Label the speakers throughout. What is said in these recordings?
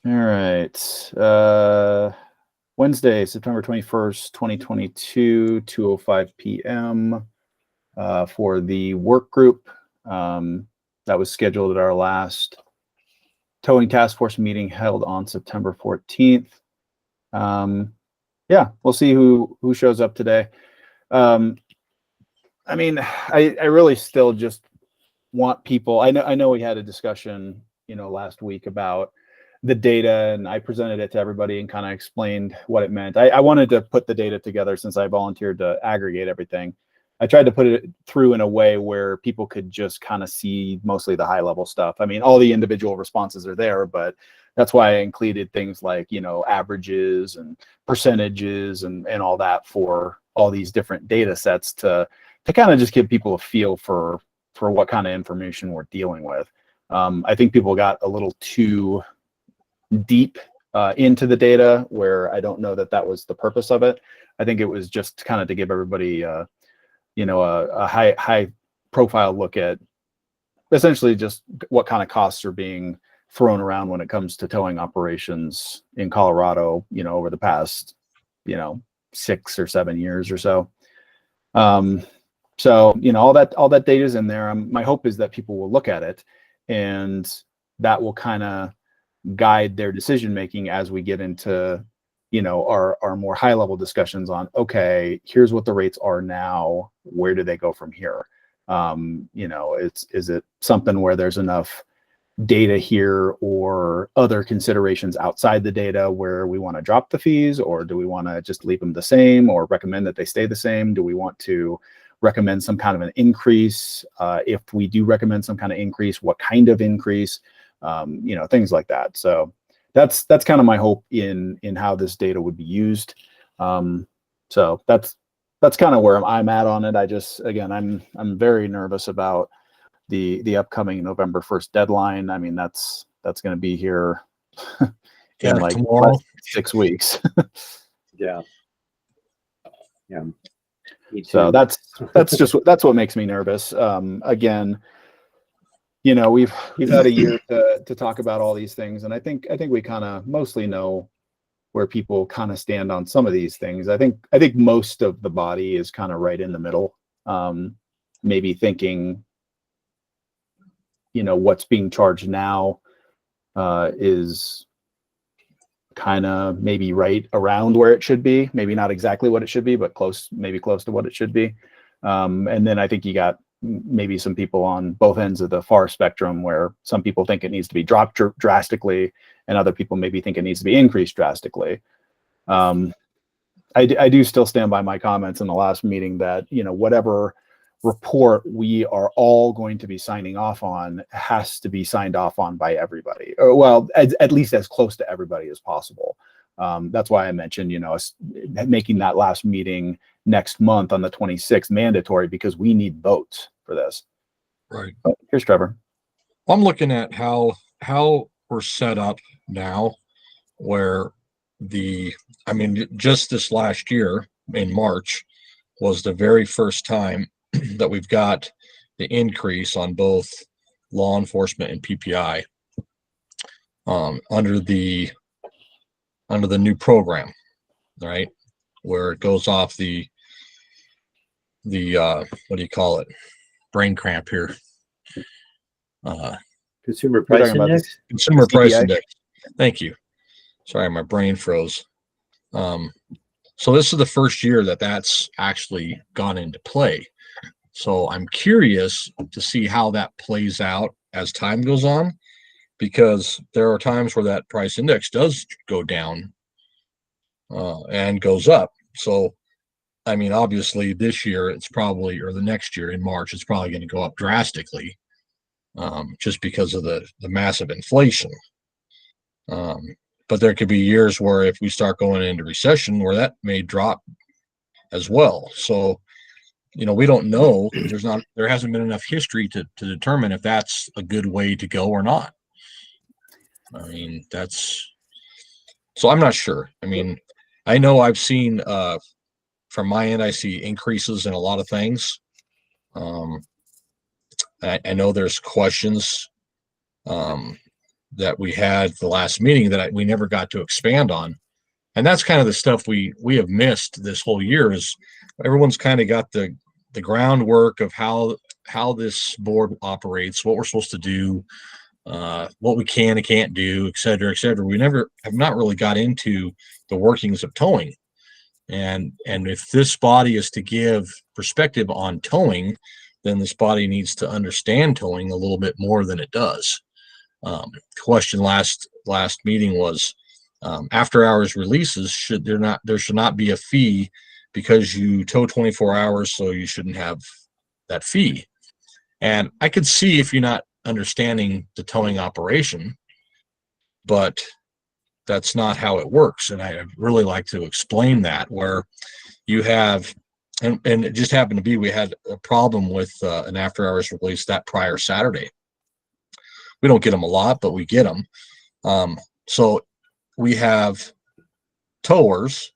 Speaker 1: All right. Wednesday, September 21st, 2022, 2:05 p.m. For the work group that was scheduled at our last towing task force meeting held on September 14th. Yeah, we'll see who shows up today. I mean, I really still just want people. I know we had a discussion, last week about the data, and I presented it to everybody and kind of explained what it meant. I wanted to put the data together since I volunteered to aggregate everything. I tried to put it through in a way where people could just kind of see mostly the high level stuff. I mean, all the individual responses are there, but that's why I included things like, averages and percentages and all that for all these different data sets to kind of just give people a feel for what kind of information we're dealing with. I think people got a little too deep into the data, where I don't know that was the purpose of it. I think it was just kind of to give everybody, a high profile look at essentially just what kind of costs are being thrown around when it comes to towing operations in Colorado, over the past, 6 or 7 years or so. So, all that data is in there. My hope is that people will look at it, and that will kind of guide their decision making as we get into, our more high level discussions on, okay, here's what the rates are now. Where do they go from here? Is it something where there's enough data here or other considerations outside the data where we want to drop the fees, or do we want to just leave them the same or recommend that they stay the same? Do we want to recommend some kind of an increase? If we do recommend some kind of increase, what kind of increase? Things like that. So that's kind of my hope in how this data would be used. So that's kind of where I'm at on it. I'm very nervous about the upcoming November 1st deadline. I mean, that's going to be here in like
Speaker 2: tomorrow.
Speaker 1: 6 weeks.
Speaker 3: Yeah.
Speaker 1: So that's what makes me nervous. Again, we've had a year to talk about all these things, and I think we kind of mostly know where people kind of stand on some of these things. I think most of the body is kind of right in the middle, maybe thinking, what's being charged now is kind of maybe right around where it should be. Maybe not exactly what it should be, but close to what it should be. And then I think you got maybe some people on both ends of the far spectrum, where some people think it needs to be dropped drastically, and other people maybe think it needs to be increased drastically. I do still stand by my comments in the last meeting that, whatever report we are all going to be signing off on has to be signed off on by everybody, or well, at least as close to everybody as possible. That's why I mentioned, making that last meeting next month on the 26th mandatory, because we need votes for this.
Speaker 2: Right.
Speaker 1: Oh, here's Trevor.
Speaker 2: I'm looking at how we're set up now, where just this last year in March was the very first time that we've got the increase on both law enforcement and PPI under the new program, right? Where it goes off the what do you call it? Brain cramp here.
Speaker 3: Consumer price index.
Speaker 2: Consumer price index. Thank you. Sorry, my brain froze. So this is the first year that's actually gone into play. So I'm curious to see how that plays out as time goes on, because there are times where that price index does go down and goes up. So, I mean, obviously this year or the next year in March, it's probably going to go up drastically just because of the massive inflation. But there could be years where if we start going into recession, where that may drop as well. So, we don't know. There hasn't been enough history to determine if that's a good way to go or not. I mean, so I'm not sure. I mean, I know I've seen from my end, I see increases in a lot of things. I know there's questions that we had the last meeting that we never got to expand on. And that's kind of the stuff we have missed this whole year. Is everyone's kind of got the groundwork of how this board operates, what we're supposed to do, what we can and can't do, et cetera, et cetera. We never have not really got into the workings of towing. And if this body is to give perspective on towing, then this body needs to understand towing a little bit more than it does. Question last meeting was, after hours releases, there should not be a fee because you tow 24 hours, so you shouldn't have that fee. And I could see if you're not understanding the towing operation, but that's not how it works. And I really like to explain that, where you have, and it just happened to be, we had a problem with an after hours release that prior Saturday. We don't get them a lot, but we get them. So we have towers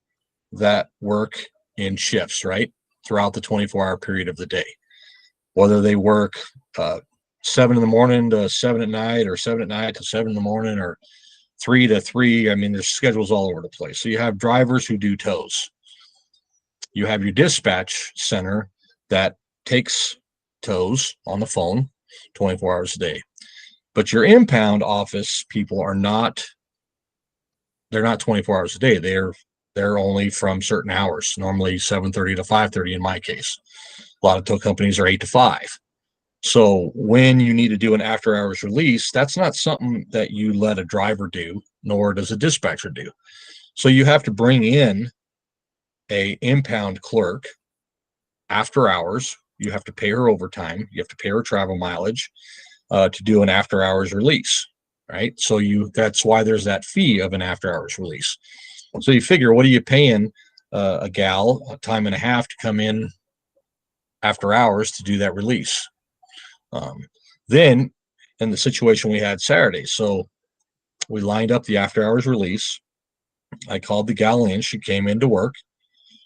Speaker 2: that work in shifts, right, throughout the 24-hour period of the day, whether they work 7 in the morning to 7 at night, or 7 at night to 7 in the morning, or 3 to 3. I mean, there's schedules all over the place. So you have drivers who do tows. You have your dispatch center that takes tows on the phone 24 hours a day. But your impound office people are not, they're not 24 hours a day. They're only from certain hours, normally 7:30 to 5:30 in my case. A lot of tow companies are 8 to 5. So when you need to do an after hours release, that's not something that you let a driver do, nor does a dispatcher do. So you have to bring in a impound clerk after hours. You have to pay her overtime. You have to pay her travel mileage to do an after hours release, right? So that's why there's that fee of an after hours release. So you figure, what are you paying a gal a time and a half to come in after hours to do that release? Then in the situation we had Saturday, so we lined up the after hours release. I called the gal in. She came into work.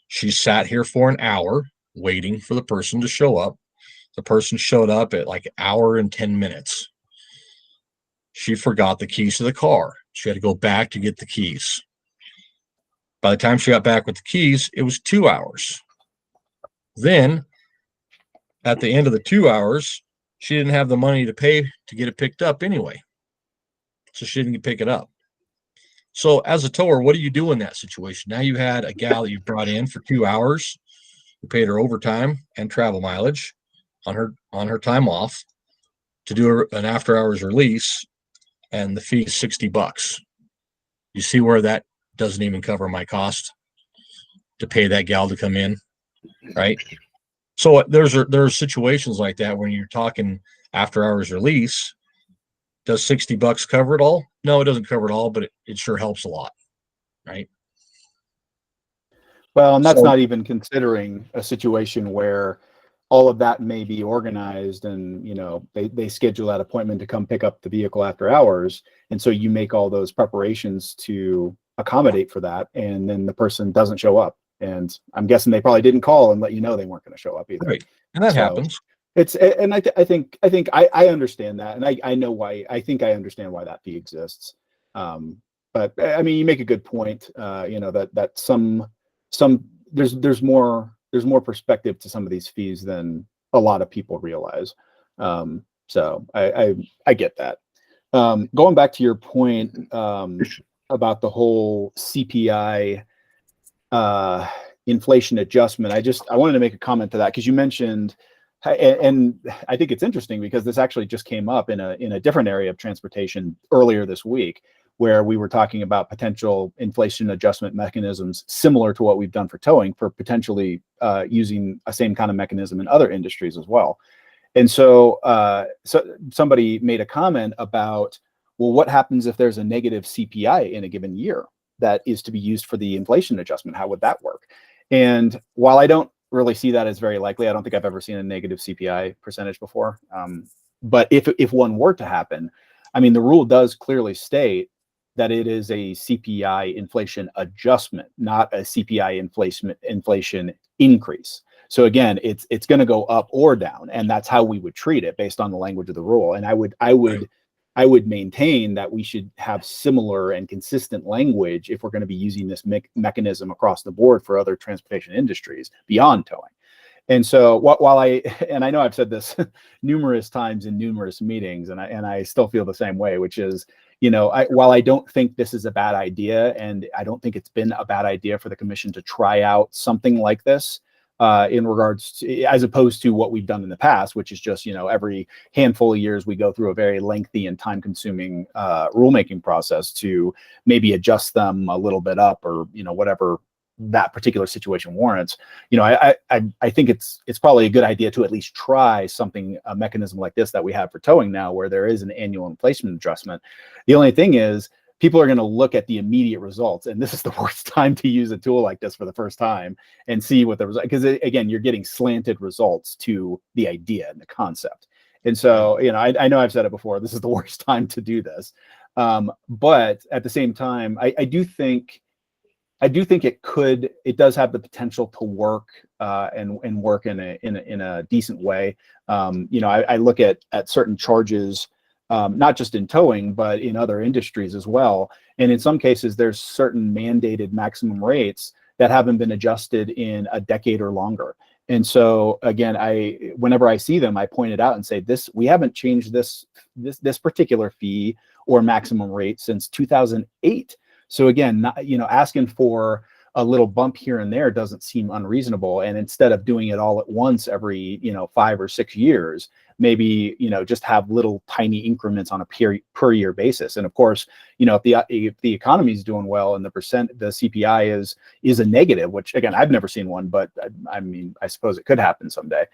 Speaker 2: She sat here for an hour waiting for the person to show up. The person showed up at like an hour and 10 minutes. She forgot the keys to the car. She had to go back to get the keys. By the time she got back with the keys, it was 2 hours. Then at the end of the 2 hours, she didn't have the money to pay to get it picked up anyway. So she didn't pick it up. So as a tower, what do you do in that situation? Now you had a gal that you brought in for 2 hours. You paid her overtime and travel mileage on her time off to do an after hours release, and the fee is $60. You see where that doesn't even cover my cost to pay that gal to come in, right? So there's situations like that when you're talking after hours release. Does $60 cover it all? No, it doesn't cover it all, but it sure helps a lot, right?
Speaker 1: Well, and that's not even considering a situation where all of that may be organized and, they schedule that appointment to come pick up the vehicle after hours. And so you make all those preparations to accommodate for that. And then the person doesn't show up. And I'm guessing they probably didn't call and let you know they weren't going to show up either.
Speaker 2: Right. And that happens.
Speaker 1: I think I understand that. And I know why. I think I understand why that fee exists. But I mean, you make a good point, that there's more perspective to some of these fees than a lot of people realize. So I get that. Going back to your point about the whole CPI inflation adjustment, I wanted to make a comment to that because you mentioned, and I think it's interesting because this actually just came up in a different area of transportation earlier this week, where we were talking about potential inflation adjustment mechanisms similar to what we've done for towing, for potentially using a same kind of mechanism in other industries as well. And so somebody made a comment about, well, what happens if there's a negative CPI in a given year that is to be used for the inflation adjustment? How would that work? And while I don't really see that as very likely, I don't think I've ever seen a negative CPI percentage before. But if one were to happen, I mean, the rule does clearly state that it is a CPI inflation adjustment, not a CPI inflation increase. So again, it's going to go up or down, and that's how we would treat it based on the language of the rule. And I would I would maintain that we should have similar and consistent language if we're going to be using this mechanism across the board for other transportation industries beyond towing. And so while and I know I've said this numerous times in numerous meetings, and I still feel the same way, which is, while I don't think this is a bad idea, and I don't think it's been a bad idea for the commission to try out something like this, in regards to, as opposed to what we've done in the past, which is just, every handful of years we go through a very lengthy and time-consuming rulemaking process to maybe adjust them a little bit up, or whatever that particular situation warrants. I think it's probably a good idea to at least try a mechanism like this that we have for towing now, where there is an annual inflation adjustment. The only thing is, people are going to look at the immediate results, and this is the worst time to use a tool like this for the first time and see what the result, because again, you're getting slanted results to the idea and the concept. And so, I know I've said it before, this is the worst time to do this. But at the same time, I do think it does have the potential to work, and work in a decent way. I look at certain charges, not just in towing, but in other industries as well. And in some cases, there's certain mandated maximum rates that haven't been adjusted in a decade or longer. And so again, whenever I see them, I point it out and say, we haven't changed this particular fee or maximum rate since 2008. So again, asking for a little bump here and there doesn't seem unreasonable. And instead of doing it all at once every 5 or 6 years, maybe just have little tiny increments on a per year basis. And of course, if the economy is doing well and the CPI is a negative, which again, I've never seen one, but I suppose it could happen someday.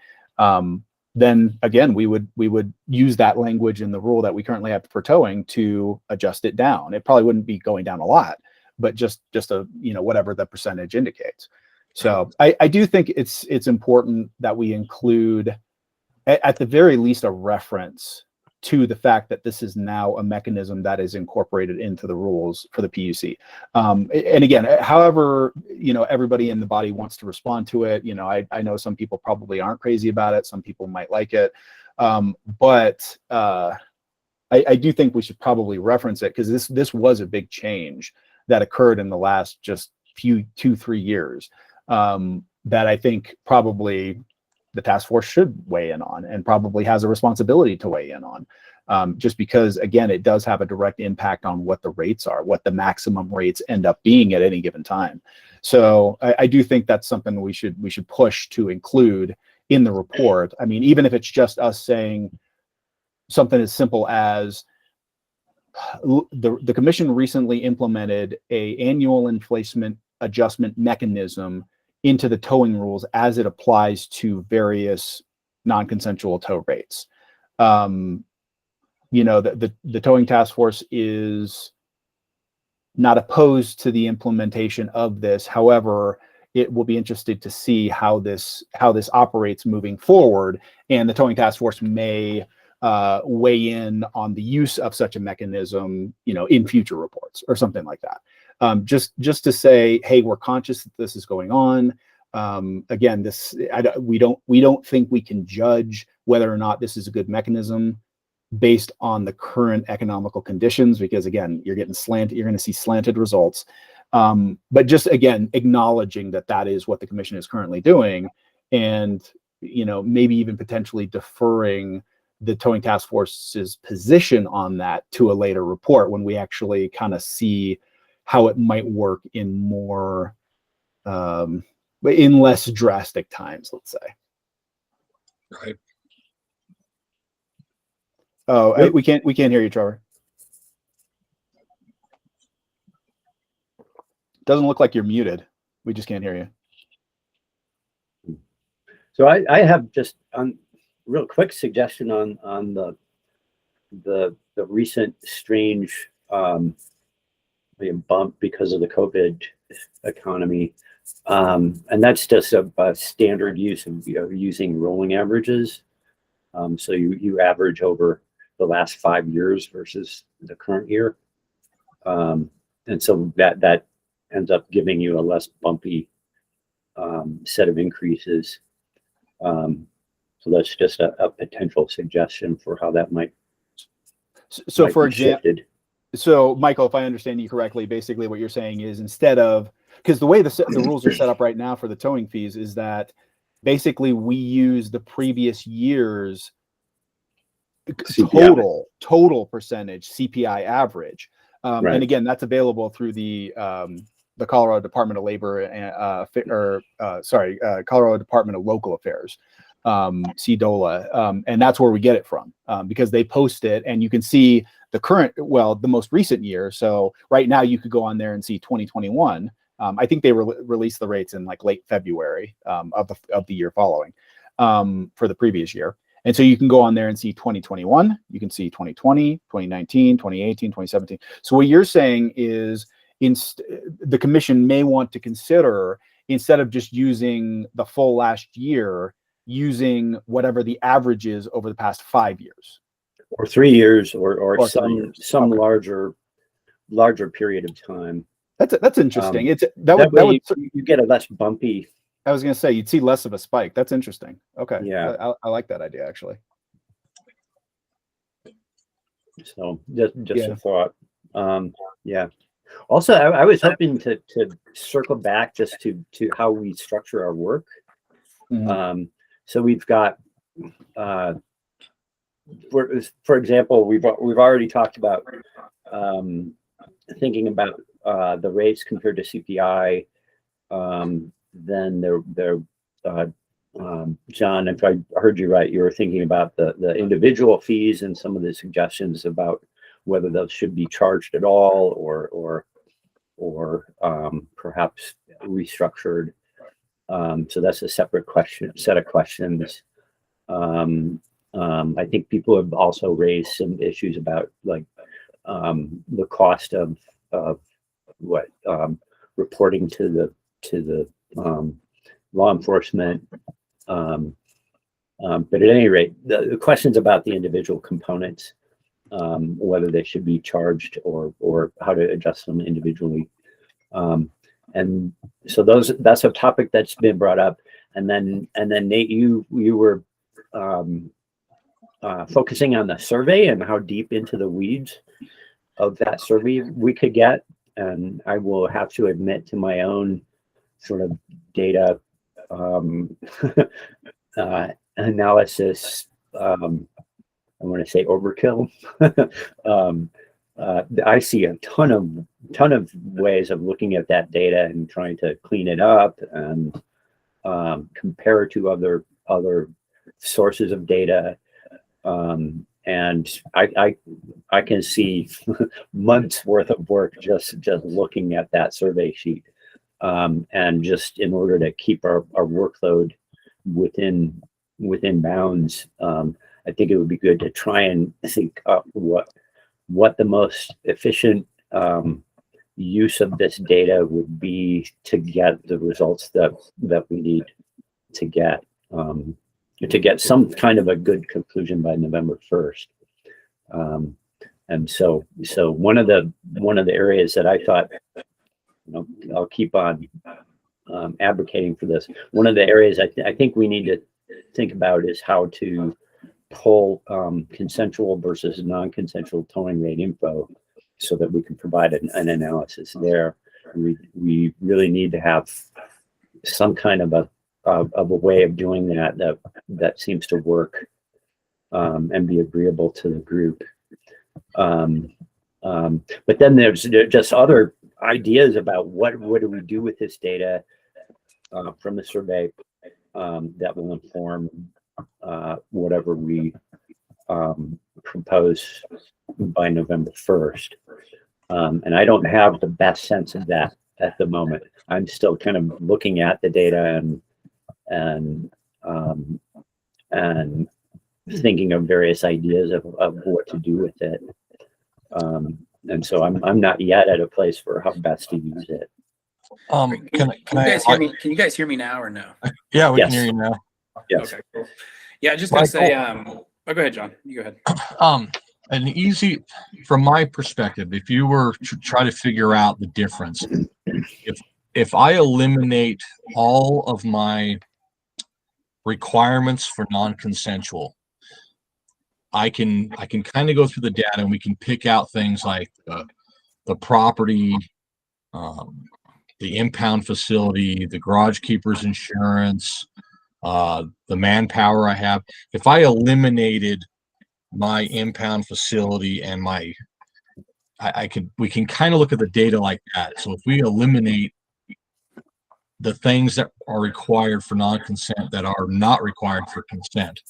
Speaker 1: Then again, we would use that language in the rule that we currently have for towing to adjust it down. It probably wouldn't be going down a lot, but just a whatever the percentage indicates. So I do think it's important that we include, at the very least, a reference to the fact that this is now a mechanism that is incorporated into the rules for the PUC. And again, however, everybody in the body wants to respond to it. I know some people probably aren't crazy about it. Some people might like it. But I do think we should probably reference it, because this was a big change that occurred in the last just 2-3 years, that I think probably the task force should weigh in on, and probably has a responsibility to weigh in on, just because, again, it does have a direct impact on what the rates are, what the maximum rates end up being at any given time. So I do think that's something we should push to include in the report. I mean, even if it's just us saying something as simple as the commission recently implemented an annual inflation adjustment mechanism into the towing rules as it applies to various non-consensual tow rates. The towing task force is not opposed to the implementation of this. However, it will be interested to see how this operates moving forward, and the towing task force may weigh in on the use of such a mechanism, in future reports or something like that. Just to say, hey, we're conscious that this is going on. Again, we don't think we can judge whether or not this is a good mechanism based on the current economical conditions, because again, you're going to see slanted results. But just again, acknowledging that is what the commission is currently doing, and maybe even potentially deferring the towing task force's position on that to a later report, when we actually kind of see how it might work in more, in less drastic times, let's say.
Speaker 2: Right.
Speaker 1: Oh, we can't hear you, Trevor. Doesn't look like you're muted. We just can't hear you.
Speaker 3: So I have just a real quick suggestion on the recent strange bump because of the COVID economy, and that's just a standard use of using rolling averages. So you average over the last 5 years versus the current year, and so that ends up giving you a less bumpy set of increases. So that's just a potential suggestion for how that might
Speaker 1: So
Speaker 3: might
Speaker 1: for
Speaker 3: be
Speaker 1: example,
Speaker 3: shifted.
Speaker 1: so Michael, if I understand you correctly, basically what you're saying is instead of, because the way the rules are set up right now for the towing fees is that basically we use the previous year's
Speaker 3: CPI.
Speaker 1: total percentage CPI average.
Speaker 3: Right.
Speaker 1: And again, that's available through the Colorado Department of Labor and Colorado Department of Local Affairs, CDOLA, and that's where we get it from, because they post it and you can see the most recent year. So right now you could go on there and see 2021. I think they released the rates in like late February of the year following for the previous year. And so you can go on there and see 2021, you can see 2020, 2019, 2018, 2017. So what you're saying is the commission may want to consider, instead of just using the full last year, using whatever the average is over the past 5 years.
Speaker 3: Or 3 years, or
Speaker 1: 3
Speaker 3: some
Speaker 1: years.
Speaker 3: some
Speaker 1: Okay.
Speaker 3: larger period of time.
Speaker 1: That's interesting.
Speaker 3: That way you get a less bumpy.
Speaker 1: I was going to say you'd see less of a spike. That's interesting. Okay.
Speaker 3: Yeah.
Speaker 1: I like that idea actually.
Speaker 3: So just
Speaker 1: Yeah.
Speaker 3: a thought. Yeah. Also, I was hoping to circle back just to how we structure our work.
Speaker 1: Mhm.
Speaker 3: So we've got, for example, we've already talked about thinking about the rates compared to CPI. Then John, if I heard you right, you were thinking about the individual fees and some of the suggestions about whether those should be charged at all or perhaps restructured. So that's a separate set of questions. I think people have also raised some issues about like the cost of what reporting to the law enforcement. But at any rate, the questions about the individual components, whether they should be charged or how to adjust them individually. And so that's a topic that's been brought up. And then Nate, you were focusing on the survey and how deep into the weeds of that survey we could get. And I will have to admit to my own sort of data analysis, I want to say overkill. I see a ton of ways of looking at that data and trying to clean it up and compare it to other sources of data. And I can see months worth of work just looking at that survey sheet. And just in order to keep our workload within bounds, I think it would be good to try and think up what the most efficient use of this data would be to get the results that we need to get some kind of a good conclusion by November 1st. And so one of the areas that I thought, I'll keep on advocating for this. One of the areas I think we need to think about is how to pull consensual versus non-consensual towing rate info so that we can provide an analysis there. We really need to have some kind of a way of doing that seems to work and be agreeable to the group. But then there's just other ideas about what do we do with this data from the survey that will inform whatever we propose by November 1st. And I don't have the best sense of that at the moment. I'm still kind of looking at the data and thinking of various ideas of what to do with it. And so I'm not yet at a place for how best to use it.
Speaker 2: Can
Speaker 4: you guys hear me now or no?
Speaker 2: Yeah, we
Speaker 3: Yes.
Speaker 2: can hear you now.
Speaker 3: Yes.
Speaker 4: Okay, cool. Yeah, just gonna say, go ahead, John. You go ahead.
Speaker 2: From my perspective, if you were to try to figure out the difference, if I eliminate all of my requirements for non-consensual, I can kind of go through the data and we can pick out things like the property, the impound facility, the garage keeper's insurance, the manpower I have. If I eliminated my impound facility and we can kind of look at the data like that. So if we eliminate the things that are required for non-consent that are not required for consent,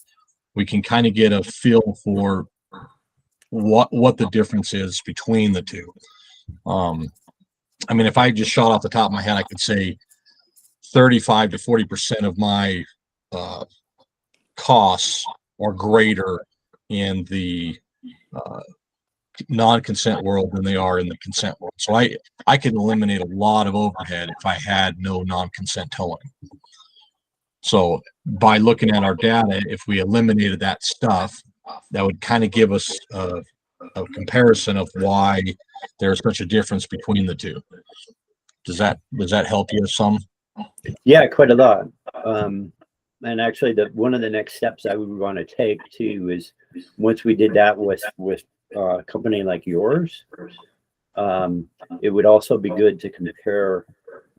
Speaker 2: we can kind of get a feel for what the difference is between the two. I mean, if I just shot off the top of my head, I could say 35 to 40% of my costs are greater in the non-consent world than they are in the consent world. So I can eliminate a lot of overhead if I had no non-consent towing. So by looking at our data, if we eliminated that stuff, that would kind of give us a comparison of why there's such a difference between the two. Does that help you some?
Speaker 3: Yeah, quite a lot. And actually, one of the next steps I would want to take too is once we did that with a company like yours, it would also be good to compare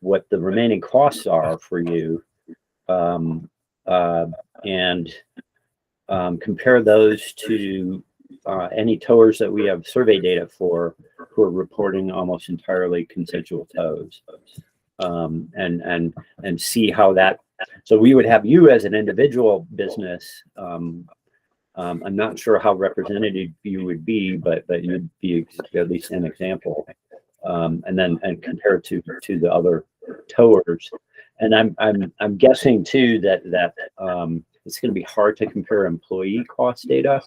Speaker 3: what the remaining costs are for you, and compare those to any towers that we have survey data for who are reporting almost entirely consensual tows, and see how that. So we would have you as an individual business. I'm not sure how representative you would be, but you'd be at least an example, and compare to the other towers. And I'm guessing too that it's going to be hard to compare employee cost data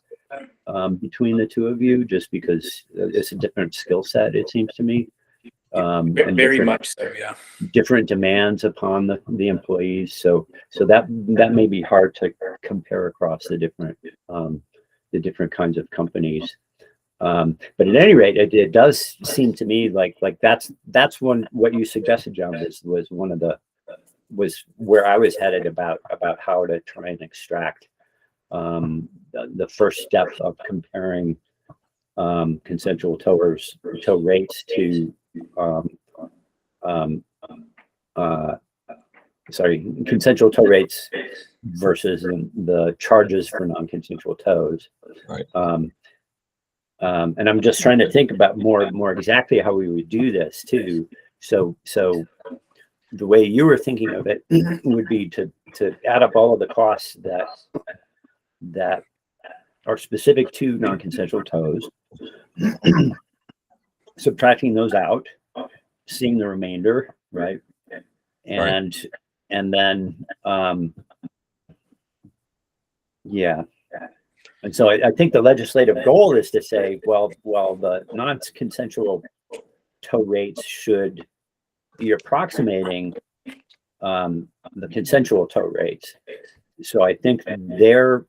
Speaker 3: between the two of you, just because it's a different skill set, it seems to me. And
Speaker 4: very much so, yeah.
Speaker 3: Different demands upon the employees, so that may be hard to compare across the different kinds of companies. But at any rate, it does seem to me like that's what you suggested, John, was where I was headed about how to try and extract the first step of comparing consensual tow rates to consensual tow rates versus the charges for non-consensual tows.
Speaker 2: Right.
Speaker 3: And I'm just trying to think about more exactly how we would do this too. So the way you were thinking of it would be to add up all of the costs that are specific to non-consensual tows, subtracting those out, seeing the remainder, right? And then yeah. And so I think the legislative goal is to say, well, the non-consensual tow rates should be approximating the consensual tow rates. So I think the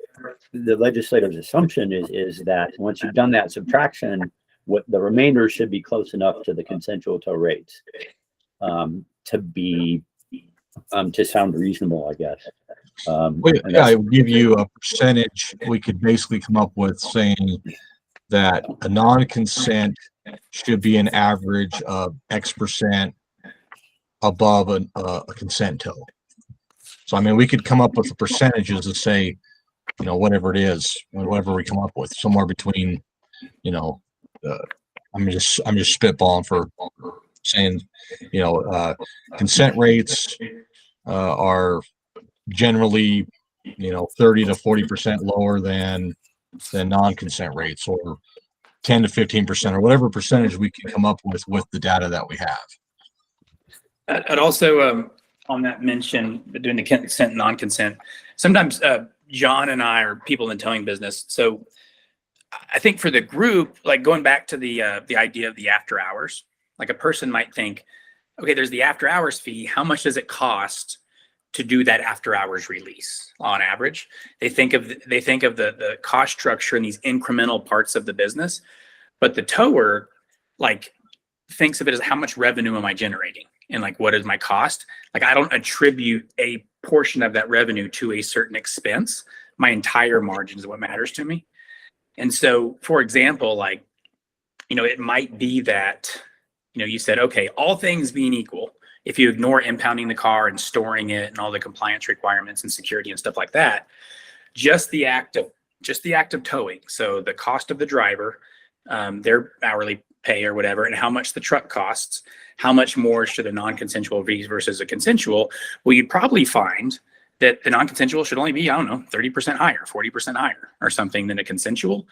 Speaker 3: legislative's assumption is that once you've done that subtraction, what the remainder should be close enough to the consensual tow rates to sound reasonable, I guess.
Speaker 2: I would give you a percentage. We could basically come up with saying that a non-consent should be an average of X percent above a consent tow. So, I mean, we could come up with the percentages and say, whatever it is, whatever we come up with, somewhere between, I'm just spitballing for saying, consent rates are generally, 30 to 40% lower than non-consent rates, or 10 to 15%, or whatever percentage we can come up with the data that we have.
Speaker 4: I'd also, on that mention, doing the consent and non-consent, sometimes John and I are people in the towing business. So I think for the group, like going back to the idea of the after hours, like a person might think, okay, there's the after hours fee. How much does it cost to do that after hours release on average? They think of the cost structure in these incremental parts of the business, but the tower thinks of it as how much revenue am I generating? And what is my cost? I don't attribute a portion of that revenue to a certain expense. My entire margin is what matters to me. And so, for example, like, it might be that, you said, okay, all things being equal, if you ignore impounding the car and storing it and all the compliance requirements and security and stuff like that, just the act of towing. So the cost of the driver, their hourly pay or whatever, and how much the truck costs, how much more should a non-consensual be versus a consensual? Well, you'd probably find that the non-consensual should only be, I don't know, 30% higher, 40% higher or something than a consensual.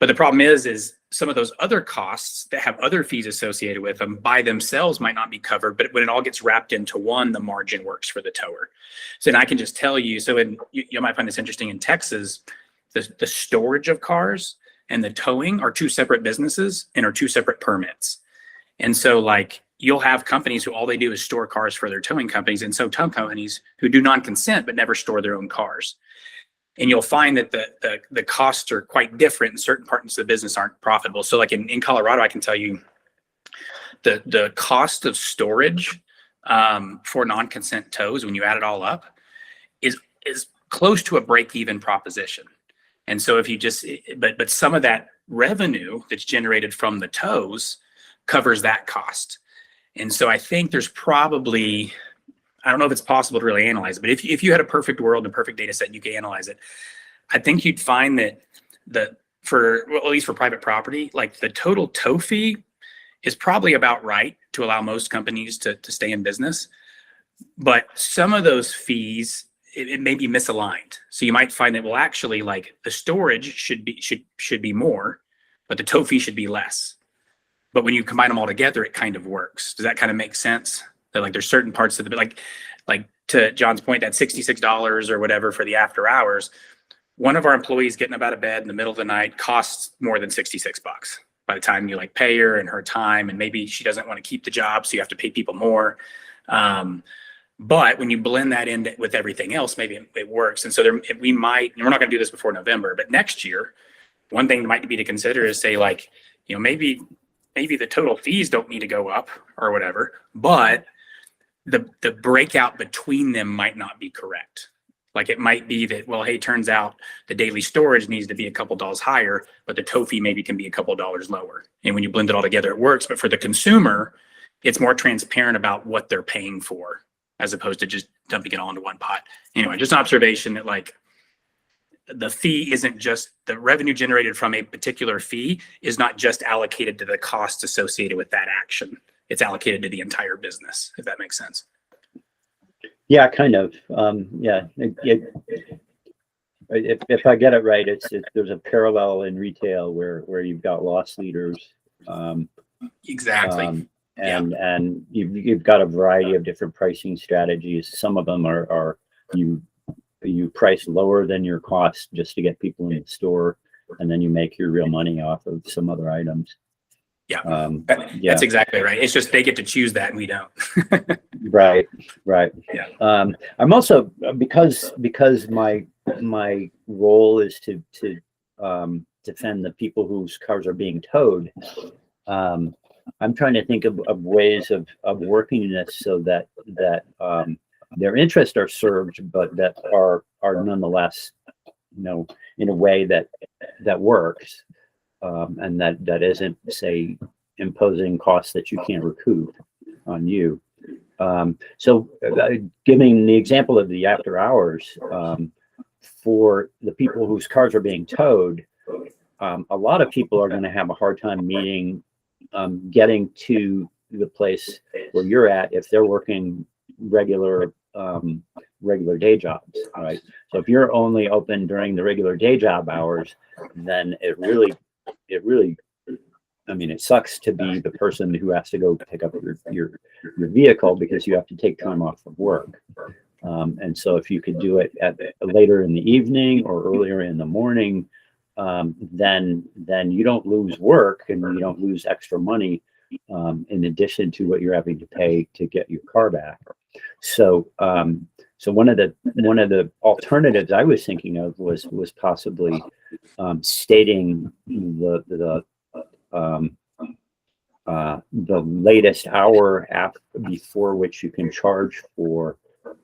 Speaker 4: But the problem is some of those other costs that have other fees associated with them by themselves might not be covered, but when it all gets wrapped into one, the margin works for the tower. So, and I can just tell you, so you might find this interesting in Texas, the storage of cars and the towing are two separate businesses and are two separate permits. And so like you'll have companies who all they do is store cars for their towing companies, and so tow companies who do non-consent but never store their own cars. And you'll find that the costs are quite different, and certain parts of the business aren't profitable. So like in Colorado, I can tell you the cost of storage for non-consent tows, when you add it all up, is close to a break-even proposition. And so if you just, but some of that revenue that's generated from the tows covers that cost. And so I think there's probably, I don't know if it's possible to really analyze it, but if you had a perfect world and a perfect data set and you could analyze it, I think you'd find that at least for private property, like the total tow fee is probably about right to allow most companies to stay in business. But some of those fees, it may be misaligned. So you might find that, well, actually, like the storage should be more, but the tow fee should be less. But when you combine them all together, it kind of works. Does that kind of make sense? That like there's certain parts of the, like to John's point, that $66 or whatever for the after hours, one of our employees getting up out of bed in the middle of the night costs more than $66 by the time you like pay her and her time, and maybe she doesn't want to keep the job, so you have to pay people more. But when you blend that in with everything else, maybe it works. And so we might, and we're not going to do this before November, but next year, one thing that might be to consider is say like, maybe the total fees don't need to go up or whatever, but the breakout between them might not be correct. Like it might be that, well, hey, turns out the daily storage needs to be a couple dollars higher, but the tow fee maybe can be a couple dollars lower. And when you blend it all together, it works. But for the consumer, it's more transparent about what they're paying for, as opposed to just dumping it all into one pot. Anyway, just an observation that like the fee isn't just the revenue generated from a particular fee is not just allocated to the costs associated with that action. It's allocated to the entire business, if that makes sense.
Speaker 3: Yeah, kind of. Yeah. If I get it right, there's a parallel in retail where you've got loss leaders.
Speaker 4: Exactly.
Speaker 3: And you've got a variety of different pricing strategies. Some of them are you price lower than your cost just to get people in the store, and then you make your real money off of some other items.
Speaker 4: Yeah, that's exactly right. It's just they get to choose that and we don't.
Speaker 3: Right.
Speaker 4: Yeah.
Speaker 3: I'm also, because my role is to defend the people whose cars are being towed. I'm trying to think of ways of working this so that their interests are served, but that are nonetheless, in a way that works. And that isn't, say, imposing costs that you can't recoup on you. So giving the example of the after hours, for the people whose cars are being towed, a lot of people are going to have a hard time getting to the place where you're at if they're working regular day jobs, right? So if you're only open during the regular day job hours, then it really, I mean, it sucks to be the person who has to go pick up your vehicle because you have to take time off of work. And so if you could do it later in the evening or earlier in the morning, then you don't lose work and you don't lose extra money, in addition to what you're having to pay to get your car back. So one of the alternatives I was thinking of was possibly stating the latest hour before which you can charge for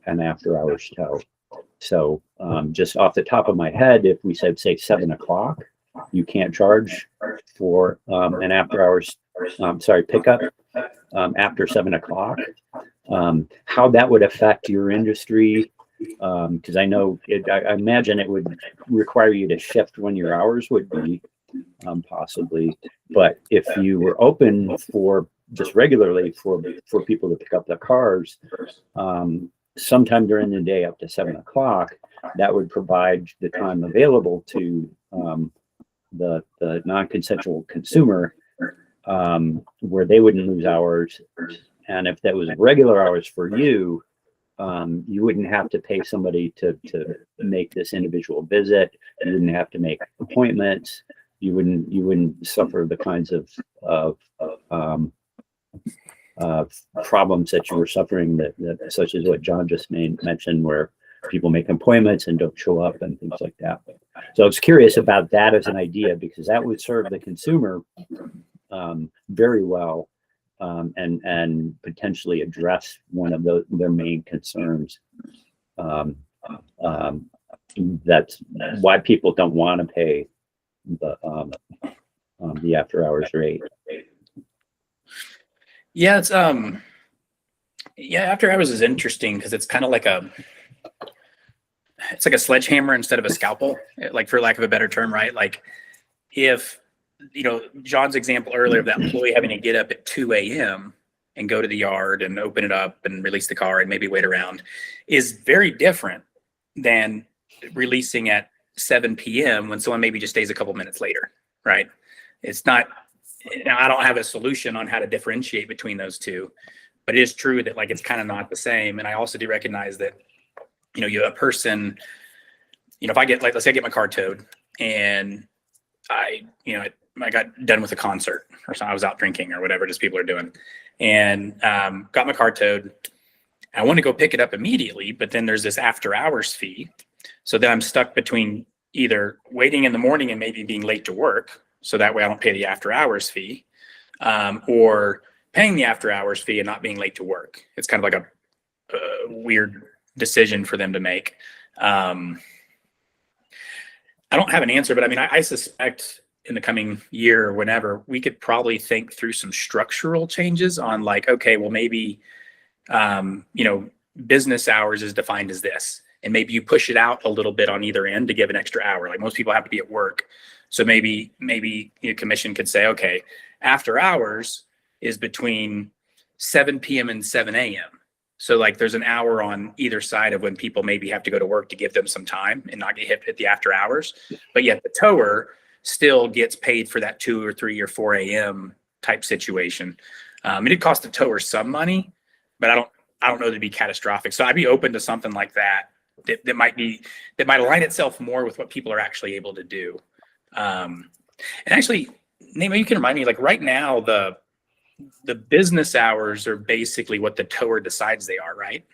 Speaker 3: an after hours tow. So just off the top of my head, if we said, say 7 o'clock, you can't charge for an after hours, pickup after 7 o'clock. How that would affect your industry, because I know I imagine it would require you to shift when your hours would be, possibly. But if you were open for just regularly for people to pick up their cars, sometime during the day up to 7 o'clock, that would provide the time available to the non-consensual consumer, where they wouldn't lose hours. And if that was regular hours for you, you wouldn't have to pay somebody to make this individual visit. You wouldn't have to make appointments. You wouldn't suffer the kinds of problems that you were suffering, that such as what John just mentioned, where people make appointments and don't show up and things like that. So I was curious about that as an idea, because that would serve the consumer very well, and potentially address one of their main concerns. That's why people don't want to pay the after hours rate.
Speaker 4: Yeah, it's after hours is interesting because it's kind of like it's like a sledgehammer instead of a scalpel, like, for lack of a better term, right? Like, if, John's example earlier of that employee having to get up at 2 a.m. and go to the yard and open it up and release the car and maybe wait around is very different than releasing at 7 p.m. when someone maybe just stays a couple minutes later, right? It's not, I don't have a solution on how to differentiate between those two, but it is true that, like, it's kind of not the same. And I also do recognize that, a person, if I get, like, let's say I get my car towed and I got done with a concert or something, I was out drinking or whatever just people are doing, and got my car towed. I want to go pick it up immediately, but then there's this after hours fee. So then I'm stuck between either waiting in the morning and maybe being late to work, so that way I don't pay the after hours fee, or paying the after hours fee and not being late to work. It's kind of like a weird decision for them to make. I don't have an answer, but I mean, I suspect in the coming year or whenever, we could probably think through some structural changes on, like, okay, well, maybe, business hours is defined as this, and maybe you push it out a little bit on either end to give an extra hour. Like, most people have to be at work. So maybe commission could say, okay, after hours is between 7 p.m. and 7 a.m. So, like, there's an hour on either side of when people maybe have to go to work to give them some time and not get hit at the after hours. But yet the tower still gets paid for that 2 or 3 or 4 a.m. type situation. It did cost the tower some money, but I don't know that it'd be catastrophic. So I'd be open to something like that might align itself more with what people are actually able to do. And actually, Nate, you can remind me, like, right now, the business hours are basically what the tower decides they are, right?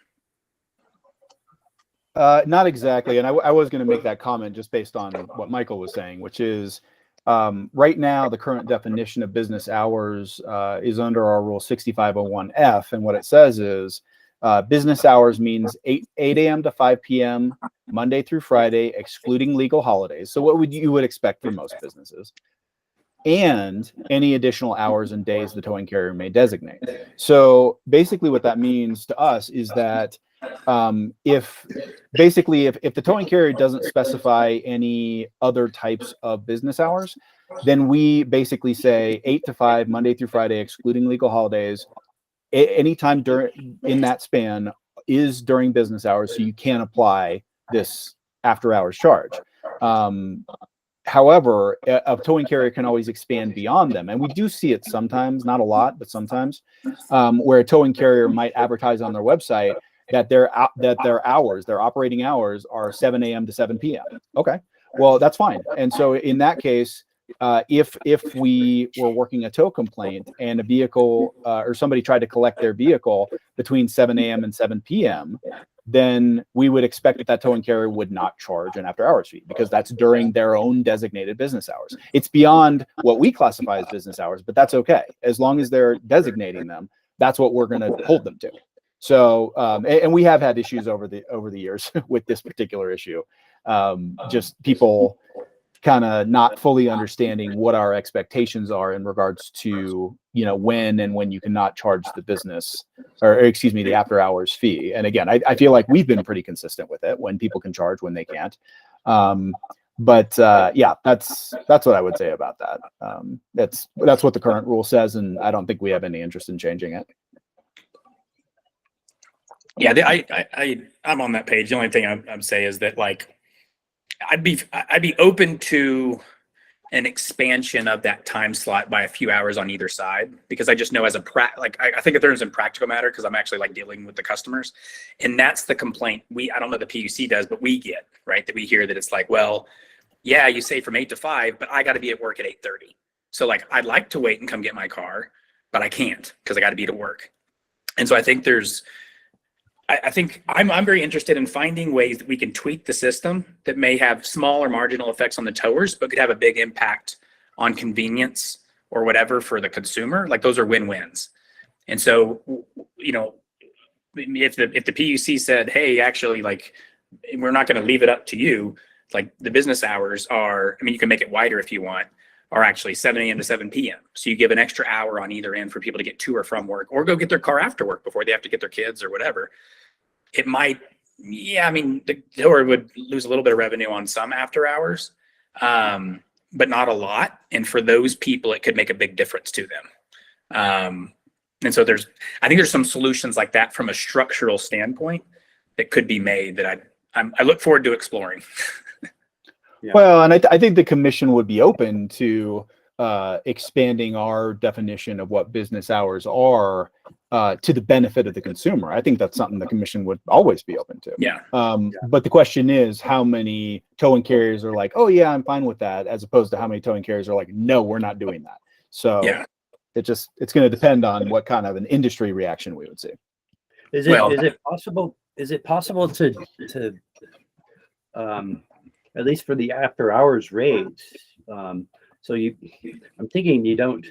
Speaker 1: Not exactly. And I was going to make that comment just based on what Michael was saying, which is, right now, the current definition of business hours is under our rule 6501F. And what it says is, business hours means 8 a.m. to 5 p.m. Monday through Friday, excluding legal holidays. So what you would expect for most businesses, and any additional hours and days the towing carrier may designate. So basically what that means to us is that if the towing carrier doesn't specify any other types of business hours, then we basically say 8 to 5, Monday through Friday, excluding legal holidays. Anytime in that span is during business hours, so you can apply this after hours charge. However, a towing carrier can always expand beyond them. And we do see it sometimes, not a lot, but sometimes, where a towing carrier might advertise on their website that their operating hours are 7 a.m. to 7 p.m. Okay, well, that's fine. And so in that case, if we were working a tow complaint and a vehicle or somebody tried to collect their vehicle between 7 a.m. and 7 p.m., then we would expect that towing carrier would not charge an after hours fee, because that's during their own designated business hours. It's beyond what we classify as business hours, but that's okay. As long as they're designating them, that's what we're going to hold them to. So, and we have had issues over the years with this particular issue. Just people kind of not fully understanding what our expectations are in regards to, when you cannot charge the business or excuse me, the after hours fee. And again, I feel like we've been pretty consistent with it, when people can charge, when they can't. Yeah, that's what I would say about that. That's what the current rule says, and I don't think we have any interest in changing it.
Speaker 4: Yeah, I'm on that page. The only thing I'd say is that, like, I'd be open to an expansion of that time slot by a few hours on either side, because I just know as I think if there's some practical matter, because I'm actually like dealing with the customers, and that's the complaint I don't know the PUC does, but we get, right, that we hear that it's like, well, yeah, you say from 8 to 5, but I got to be at work at 8:30. So like, I'd like to wait and come get my car, but I can't because I got to be at work. And so I think I think I'm very interested in finding ways that we can tweak the system that may have small or marginal effects on the towers, but could have a big impact on convenience or whatever for the consumer. Like, those are win-wins. And so, if the PUC said, hey, actually, like, we're not going to leave it up to you, like, the business hours are, I mean, you can make it wider if you want, are actually 7 a.m. to 7 p.m. So you give an extra hour on either end for people to get to or from work, or go get their car after work before they have to get their kids or whatever. It might, the tower would lose a little bit of revenue on some after hours, but not a lot. And for those people, it could make a big difference to them. And so I think there's some solutions like that from a structural standpoint that could be made that I look forward to exploring.
Speaker 3: Yeah.
Speaker 1: Well, and I think the commission would be open to expanding our definition of what business hours are to the benefit of the consumer. I think that's something the commission would always be open to.
Speaker 4: Yeah.
Speaker 1: But the question is, how many towing carriers are like, oh yeah, I'm fine with that, as opposed to how many towing carriers are like, no, we're not doing that. So
Speaker 4: Yeah.
Speaker 1: it's going to depend on what kind of an industry reaction we would see.
Speaker 3: Is it possible to at least for the after hours rates, so I'm thinking you don't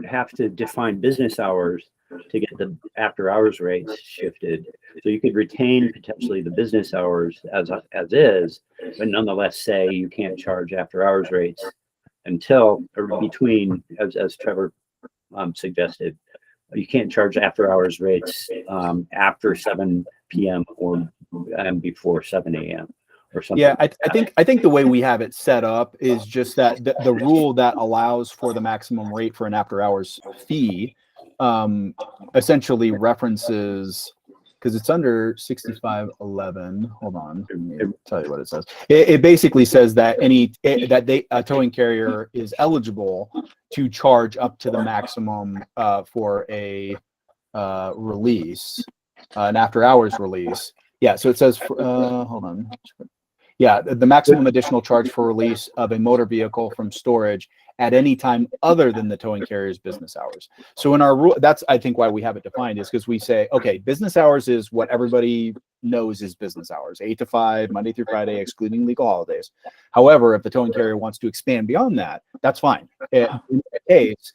Speaker 3: have to define business hours to get the after hours rates shifted. So you could retain potentially the business hours as is, but nonetheless say you can't charge after hours rates until or between, as Trevor suggested, you can't charge after hours rates after 7 p.m. or before 7 a.m. or something.
Speaker 1: Yeah, I think the way we have it set up is just that the rule that allows for the maximum rate for an after hours fee essentially references, because it's under 6511. Hold on, let me tell you what it says. It basically says that a towing carrier is eligible to charge up to the maximum for a release, an after hours release. Yeah, so it says, hold on. Yeah, the maximum additional charge for release of a motor vehicle from storage at any time other than the towing carrier's business hours. So in our rule, that's, I think, why we have it defined, is because we say, okay, business hours is what everybody knows is business hours, 8 to 5, Monday through Friday, excluding legal holidays. However, if the towing carrier wants to expand beyond that, that's fine. In that case,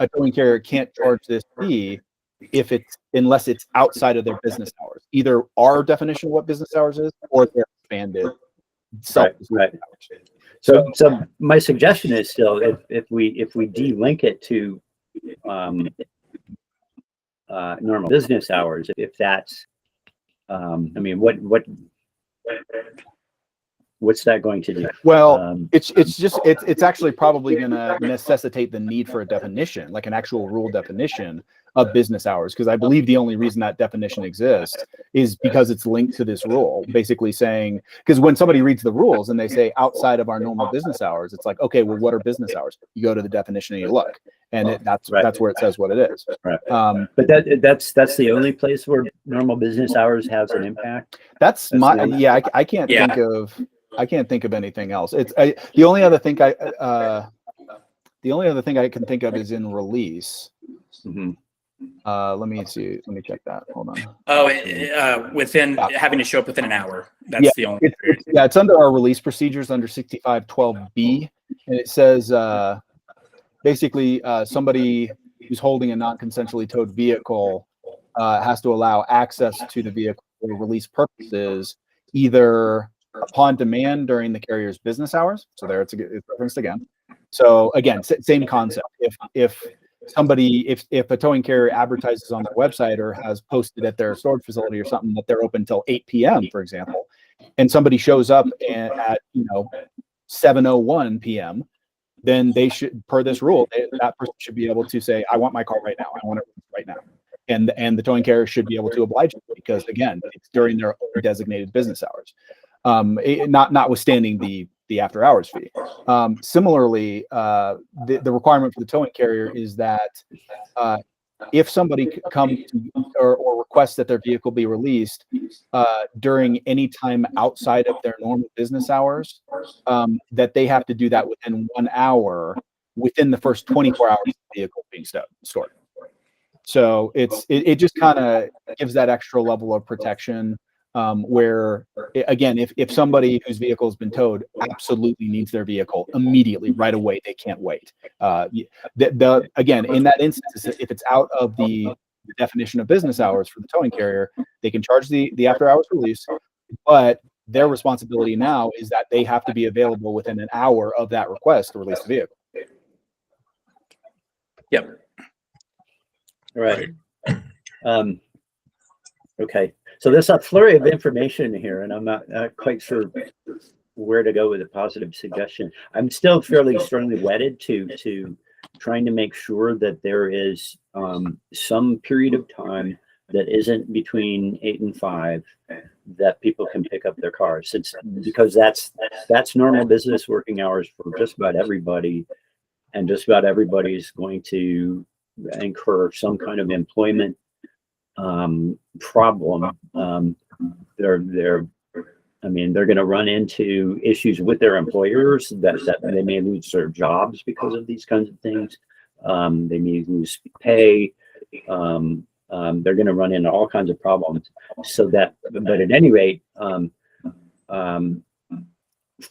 Speaker 1: a towing carrier can't charge this fee unless it's outside of their business hours, either our definition of what business hours is or their expanded.
Speaker 3: Right. So my suggestion is still, if we de-link it to normal business hours, if that's what's that going to do?
Speaker 1: Well, it's actually probably going to necessitate the need for a definition, like an actual rule definition of business hours, because I believe the only reason that definition exists is because it's linked to this rule, basically saying, because when somebody reads the rules and they say outside of our normal business hours, it's like, okay, well, what are business hours? You go to the definition and you look, and that's where it says what it is.
Speaker 3: Right. But that's the only place where normal business hours has an impact.
Speaker 1: I can't think of anything else. The only other thing I can think of is in release.
Speaker 3: Mm-hmm.
Speaker 1: Let me check that. Hold on.
Speaker 4: Oh, within having to show up within an hour. That's the only.
Speaker 1: It's under our release procedures under 6512B, and it says basically somebody who's holding a non-consensually towed vehicle has to allow access to the vehicle for release purposes, either upon demand during the carrier's business hours. So there it's referenced again. So again, same concept. If a towing carrier advertises on their website or has posted at their storage facility or something that they're open till 8 p.m., for example, and somebody shows up at 7:01 p.m., then they should, per this rule, that person should be able to say, I want my car right now. I want it right now. And the towing carrier should be able to oblige them because, again, it's during their own designated business hours, notwithstanding the after hours fee. Similarly, the requirement for the towing carrier is that if somebody comes or requests that their vehicle be released during any time outside of their normal business hours, that they have to do that within 1 hour within the first 24 hours of the vehicle being stored. So it just kind of gives that extra level of protection. Where again, if somebody whose vehicle has been towed absolutely needs their vehicle immediately, right away, they can't wait. Again, in that instance, if it's out of the definition of business hours for the towing carrier, they can charge the after hours release, but their responsibility now is that they have to be available within an hour of that request to release the vehicle.
Speaker 4: Yep.
Speaker 3: All right. Okay. So there's a flurry of information here, and I'm not quite sure where to go with a positive suggestion. I'm still fairly strongly wedded to trying to make sure that there is some period of time that isn't between 8 and 5 that people can pick up their cars, because that's normal business working hours for just about everybody, and just about everybody's going to incur some kind of employment problem. They're going to run into issues with their employers that they may lose their jobs because of these kinds of things. They may lose pay. They're going to run into all kinds of problems. But at any rate,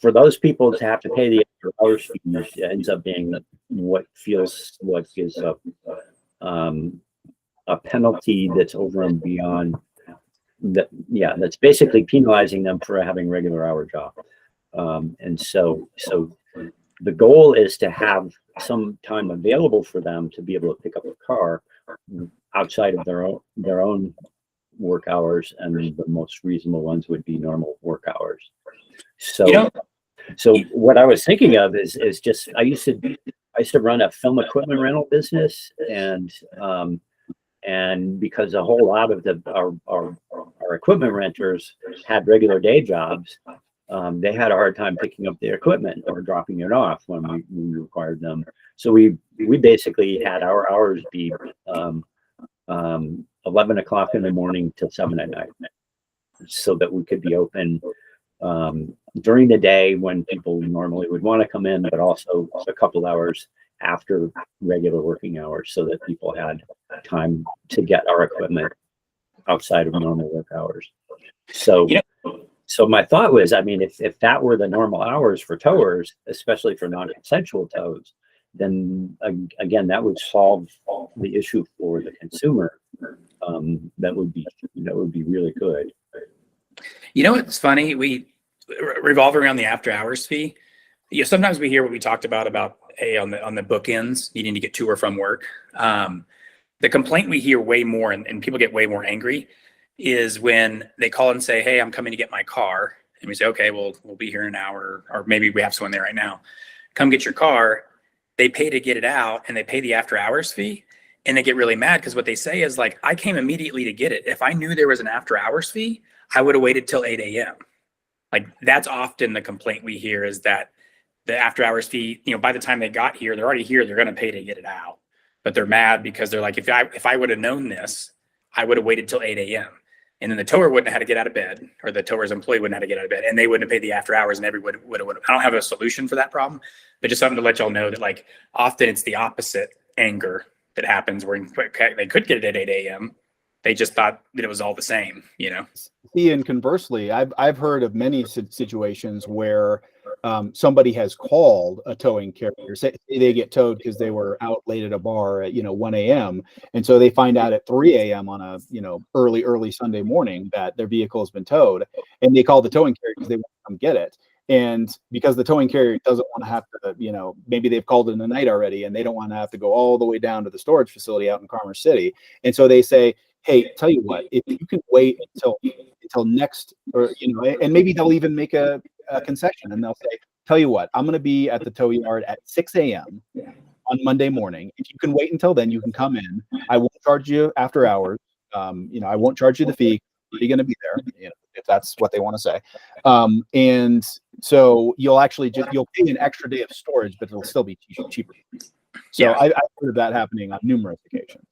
Speaker 3: for those people to have to pay the extra hours fees ends up being what is a penalty that's over and beyond that. Yeah, that's basically penalizing them for having regular hour job. And so the goal is to have some time available for them to be able to pick up a car outside of their own work hours, and the most reasonable ones would be normal work hours. So what I was thinking of is just I used to run a film equipment rental business, and because a whole lot of our equipment renters had regular day jobs, they had a hard time picking up their equipment or dropping it off when we required them. So we basically had our hours be 11 o'clock in the morning till 7 at night, so that we could be open during the day when people normally would want to come in, but also a couple hours after regular working hours, so that people had time to get our equipment outside of normal work hours. So my thought was, if that were the normal hours for towers, especially for non-consensual tows, then again, that would solve the issue for the consumer. That would be really good.
Speaker 4: What's funny? We revolve around the after hours fee. Sometimes we hear what we talked about on the bookends, needing to get to or from work. The complaint we hear way more, and people get way more angry, is when they call and say, hey, I'm coming to get my car. And we say, okay, we'll be here in an hour, or maybe we have someone there right now. Come get your car. They pay to get it out, and they pay the after hours fee. And they get really mad because what they say is like, I came immediately to get it. If I knew there was an after hours fee, I would have waited till 8 a.m. Like, that's often the complaint we hear, is that the after hours fee, by the time they got here, they're already here, they're going to pay to get it out. But they're mad because they're like, if I would have known this, I would have waited till 8 a.m. And then the tower wouldn't have had to get out of bed, or the tower's employee wouldn't have to get out of bed, and they wouldn't have paid the after hours, and everybody would have. I don't have a solution for that problem, but just something to let y'all know that, like, often it's the opposite anger that happens, where they could get it at 8 a.m. They just thought that it was all the same,
Speaker 1: See, and conversely, I've heard of many situations where somebody has called a towing carrier, say they get towed because they were out late at a bar at 1 a.m. and so they find out at 3 a.m. on a early Sunday morning that their vehicle has been towed, and they call the towing carrier because they want to come get it. And because the towing carrier doesn't want to have to, maybe they've called in the night already and they don't want to have to go all the way down to the storage facility out in Commerce City. And so they say, hey, tell you what, if you can wait until next, or, and maybe they'll even make a concession and they'll say, tell you what, I'm going to be at the tow yard at 6 a.m. on Monday morning. If you can wait until then, you can come in. I won't charge you after hours. I won't charge you the fee. You're going to be there, if that's what they want to say. And so you'll pay an extra day of storage, but it'll still be cheaper. So
Speaker 4: Yeah.
Speaker 1: I've heard of that happening on numerous occasions.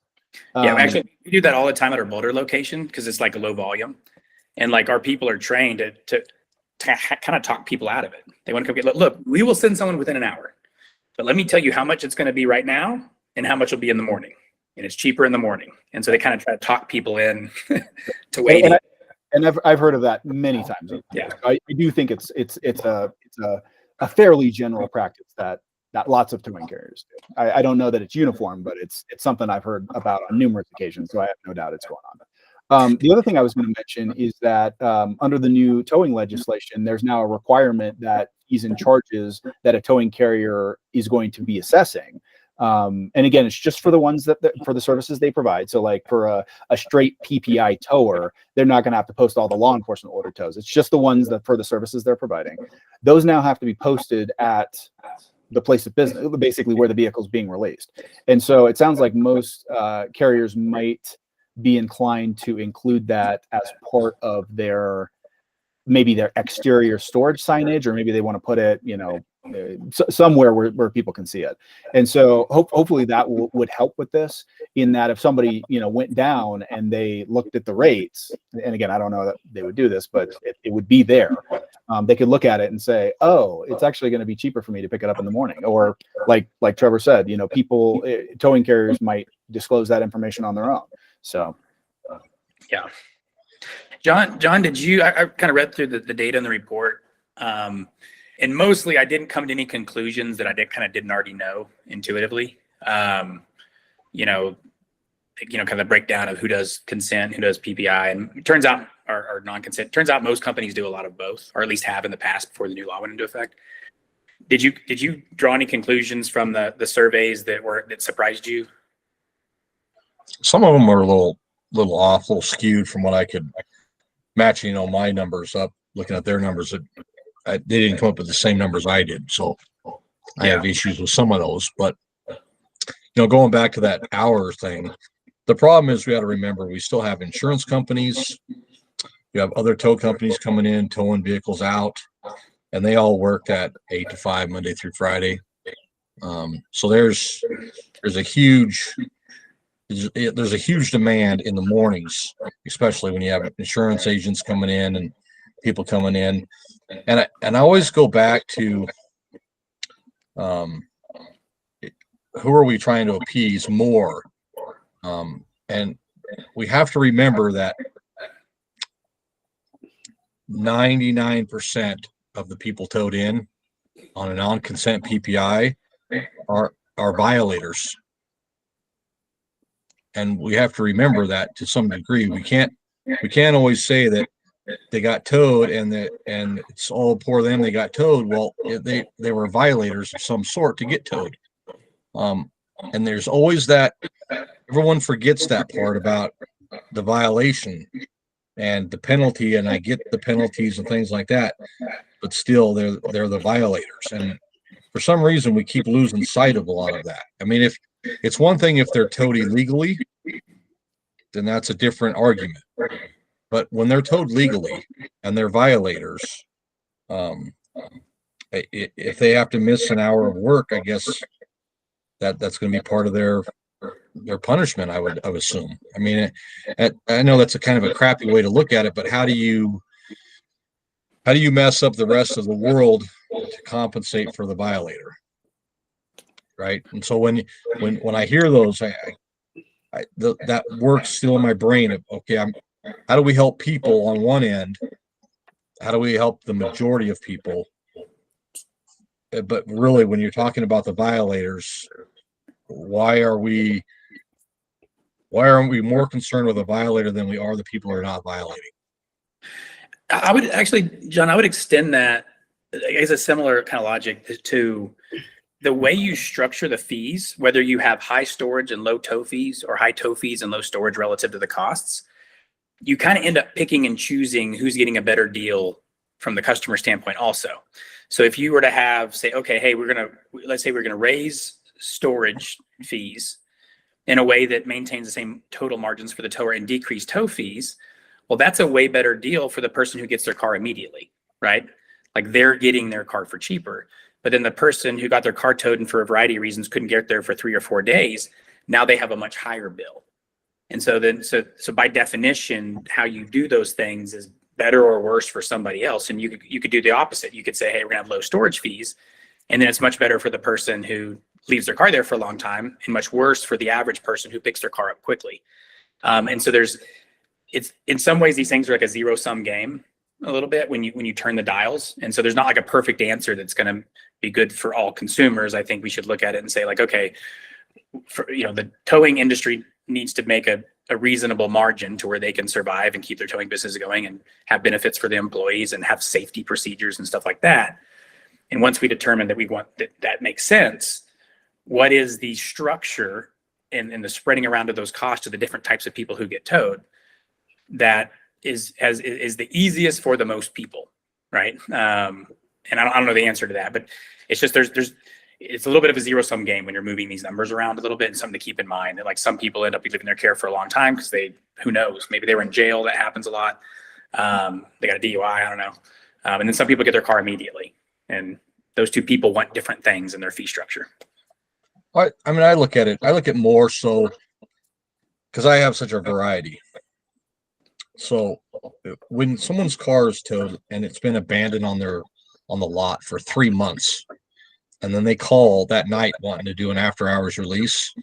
Speaker 4: Actually, we do that all the time at our Boulder location because it's like a low volume, and like our people are trained to kind of talk people out of it. They want to come get. Look, we will send someone within an hour, but let me tell you how much it's going to be right now and how much will be in the morning, and it's cheaper in the morning. And so they kind of try to talk people in to waiting.
Speaker 1: And I've heard of that many times.
Speaker 4: Yeah.
Speaker 1: I do think it's a fairly general practice that lots of towing carriers do. I don't know that it's uniform, but it's something I've heard about on numerous occasions, so I have no doubt it's going on. The other thing I was going to mention is that under the new towing legislation, there's now a requirement that fees and charges that a towing carrier is going to be assessing. And again, it's just for the ones that for the services they provide. So like for a straight PPI tower, they're not going to have to post all the law enforcement order tows. It's just the ones that for the services they're providing. Those now have to be posted at the place of business, basically where the vehicle is being released. And so it sounds like most carriers might be inclined to include that as part of maybe their exterior storage signage, or maybe they want to put it, somewhere where people can see it. And so hopefully that would help with this, in that if somebody, went down and they looked at the rates, and again, I don't know that they would do this, but it would be there. They could look at it and say, oh, it's actually going to be cheaper for me to pick it up in the morning. Or like Trevor said, people, towing carriers might disclose that information on their own. So.
Speaker 4: Yeah. John, did you, I kind of read through the data in the report. And mostly I didn't come to any conclusions that I didn't already know intuitively. Kind of the breakdown of who does consent, who does PPI, and it turns out, or non-consent, turns out most companies do a lot of both, or at least have in the past before the new law went into effect. Did you draw any conclusions from the surveys that surprised you?
Speaker 2: Some of them were a little off, a little skewed from what I could match, my numbers up, looking at their numbers. They didn't come up with the same numbers I did. So I have issues with some of those, but going back to that hour thing, the problem is we got to remember, we still have insurance companies. You have other tow companies coming in, towing vehicles out, and they all work at 8 to 5, Monday through Friday. So there's a huge demand in the mornings, especially when you have insurance agents coming in and people coming in. And I always go back to who are we trying to appease more? And we have to remember that 99% of the people towed in on a non-consent PPI are violators. And we have to remember that to some degree. We can't always say that they got towed and it's all poor them, they got towed. Well, they were violators of some sort to get towed. And there's always that, everyone forgets that part about the violation and the penalty, and I get the penalties and things like that, but still they're the violators. And for some reason we keep losing sight of a lot of that. I mean, if it's one thing if they're towed illegally, then that's a different argument. But when they're towed legally and they're violators, if they have to miss an hour of work, I guess that's going to be part of their punishment, I would assume. I mean, I know that's a kind of a crappy way to look at it, but how do you mess up the rest of the world to compensate for the violator? Right. And so when I hear those, that works still in my brain of, okay, how do we help people on one end? How do we help the majority of people? but really, when you're talking about the violators, why aren't we more concerned with a violator than we are the people who are not violating?
Speaker 4: I would actually, John, I would extend that as a similar kind of logic to the way you structure the fees, whether you have high storage and low tow fees or high tow fees and low storage relative to the costs. You kind of end up picking and choosing who's getting a better deal from the customer standpoint also. So if you were to have, say, okay, hey, let's say we're going to raise storage fees in a way that maintains the same total margins for the tower and decrease tow fees. Well, that's a way better deal for the person who gets their car immediately, right? Like they're getting their car for cheaper. But then the person who got their car towed and for a variety of reasons couldn't get there for 3 or 4 days, now they have a much higher bill. And so by definition, how you do those things is better or worse for somebody else. And you could do the opposite. You could say, hey, we're gonna have low storage fees. And then it's much better for the person who leaves their car there for a long time and much worse for the average person who picks their car up quickly. And so it's in some ways, these things are like a zero sum game a little bit when you turn the dials. And so there's not like a perfect answer that's going to be good for all consumers. I think we should look at it and say like, okay, the towing industry needs to make a reasonable margin to where they can survive and keep their towing business going and have benefits for the employees and have safety procedures and stuff like that. And once we determine that we want that makes sense, what is the structure and the spreading around of those costs to the different types of people who get towed that is the easiest for the most people, right? And I don't know the answer to that, but it's just it's a little bit of a zero sum game when you're moving these numbers around a little bit, and something to keep in mind that like some people end up living their care for a long time because who knows, maybe they were in jail. That happens a lot. They got a DUI, I don't know. And then some people get their car immediately, and those two people want different things in their fee structure.
Speaker 2: I mean, I look at more so because I have such a variety. So when someone's car is towed and it's been abandoned on the lot for 3 months, and then they call that night wanting to do an after hours release,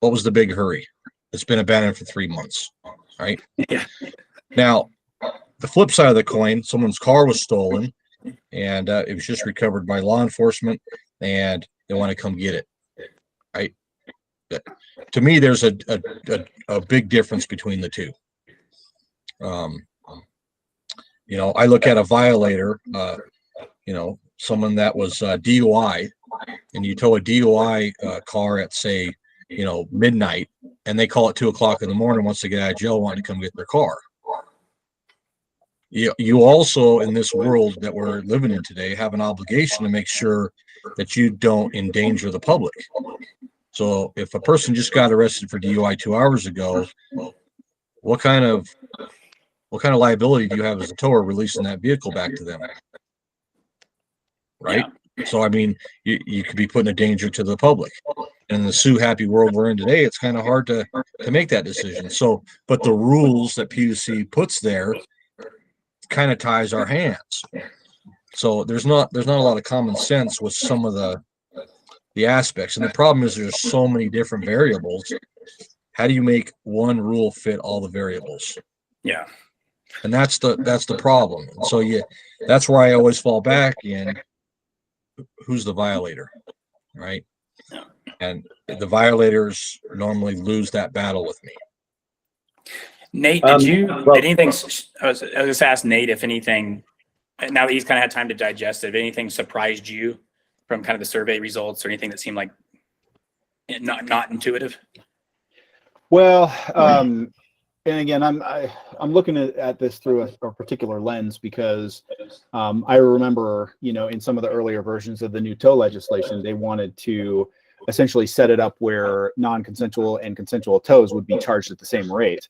Speaker 2: what was the big hurry? It's been abandoned for 3 months, right?
Speaker 4: Yeah.
Speaker 2: Now, the flip side of the coin, someone's car was stolen and it was just recovered by law enforcement and they want to come get it, right? To me, there's a big difference between the two. I look at a violator, someone that was DUI, and you tow a DUI car at say, midnight, and they call it 2 o'clock in the morning once they get out of jail wanting to come get their car. You also, in this world that we're living in today, have an obligation to make sure that you don't endanger the public. So if a person just got arrested for DUI 2 hours ago, what kind of liability do you have as a tower releasing that vehicle back to them? Right? Yeah. So, I mean, you could be putting a danger to the public. In the sue happy world we're in today, it's kind of hard to make that decision. So, but the rules that PUC puts there kind of ties our hands. So there's not a lot of common sense with some of the aspects. And the problem is there's so many different variables. How do you make one rule fit all the variables?
Speaker 4: Yeah.
Speaker 2: And that's the problem. And so that's where I always fall back in who's the violator, right?
Speaker 4: Yeah.
Speaker 2: And the violators normally lose that battle with me.
Speaker 4: Nate, did anything? I was just asked Nate if anything. Now that he's kind of had time to digest it, if anything surprised you from kind of the survey results or anything that seemed like not intuitive?
Speaker 1: Well, and again, I'm looking at this through a particular lens because I remember, in some of the earlier versions of the new tow legislation, they wanted to essentially set it up where non-consensual and consensual tows would be charged at the same rate.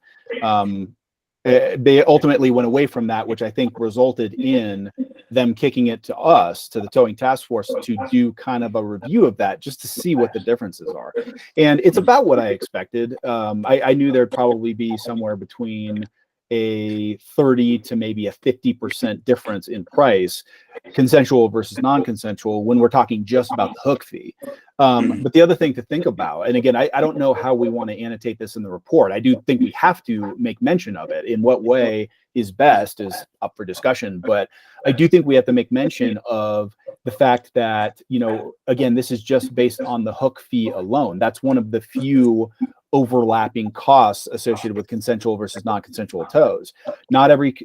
Speaker 1: They ultimately went away from that, which I think resulted in them kicking it to us, to the towing task force, to do kind of a review of that just to see what the differences are. And it's about what I expected. I knew there'd probably be somewhere between a 30 to maybe a 50% difference in price, consensual versus non-consensual, when we're talking just about the hook fee. But the other thing to think about, and again, I don't know how we want to annotate this in the report. I do think we have to make mention of it. In what way is best is up for discussion, but I do think we have to make mention of the fact that, you know, again, this is just based on the hook fee alone. That's one of the few overlapping costs associated with consensual versus non-consensual tows. Not every,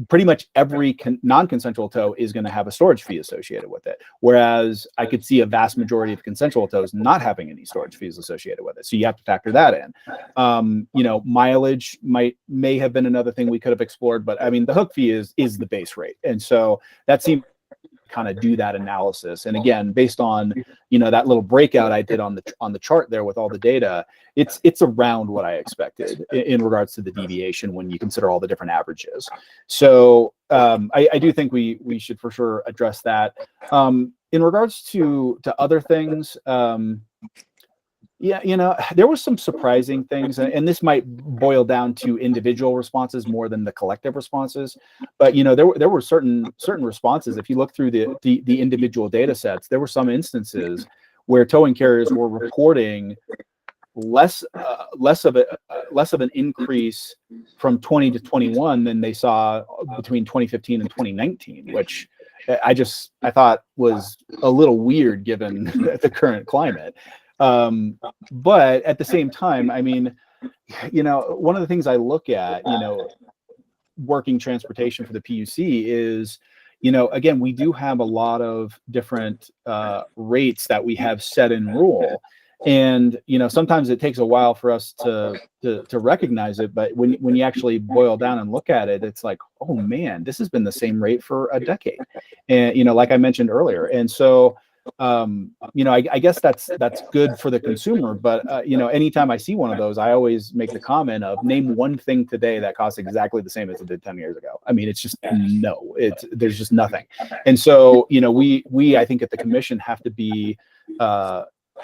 Speaker 1: pretty much every non-consensual tow is going to have a storage fee associated with it. Whereas I could see a vast majority of consensual tows not having any storage fees associated with it. So you have to factor that in. You know, mileage may have been another thing we could have explored, but I mean, the hook fee is the base rate. And so that seems kind of do that analysis. And again, based on, you know, that little breakout I did on the chart there with all the data, it's around what I expected in regards to the deviation when you consider all the different averages. So I do think we should for sure address that. In regards to other things, yeah, you know, there were some surprising things, and this might boil down to individual responses more than the collective responses. But you know, there were certain responses. If you look through the individual data sets, there were some instances where towing carriers were reporting less of an increase from 20 to 21 than they saw between 2015 and 2019, which I thought was a little weird given the current climate. But at the same time, I mean, you know, one of the things I look at, you know, working transportation for the PUC is, you know, again, we do have a lot of different rates that we have set in rule. And, you know, sometimes it takes a while for us to recognize it. But when you actually boil down and look at it, it's like, oh, man, this has been the same rate for a decade. And, you know, like I mentioned earlier. And so, you know, I guess that's good for the consumer, but you know, anytime I see one of those, I always make the comment of name one thing today that costs exactly the same as it did 10 years ago. I mean, it's just there's just nothing. And so, you know, we I think at the commission have to be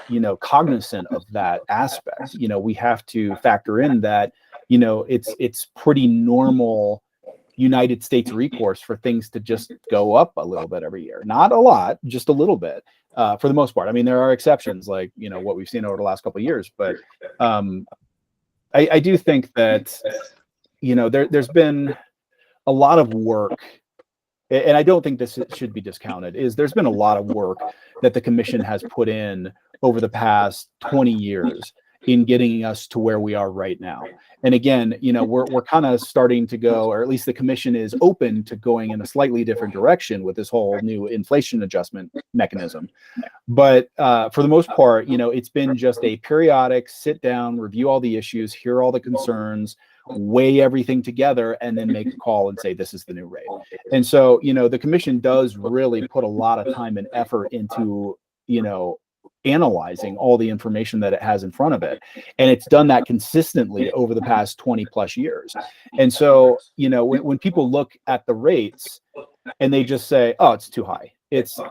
Speaker 1: you know, cognizant of that aspect. You know, we have to factor in that, you know, it's pretty normal United States recourse for things to just go up a little bit every year. Not a lot, just a little bit, for the most part. I mean, there are exceptions like, you know, what we've seen over the last couple of years, but I do think that, you know, there's been a lot of work, and I don't think this should be discounted, there's been a lot of work that the commission has put in over the past 20 years in getting us to where we are right now. And again, you know, we're kind of starting to go, or at least the commission is open to going in a slightly different direction with this whole new inflation adjustment mechanism. But for the most part, you know, it's been just a periodic sit down, review all the issues, hear all the concerns, weigh everything together, and then make a call and say, this is the new rate. And so, you know, the commission does really put a lot of time and effort into, you know, analyzing all the information that it has in front of it. And it's done that consistently over the past 20 plus years. And so, you know, when people look at the rates and they just say, oh, it's too high,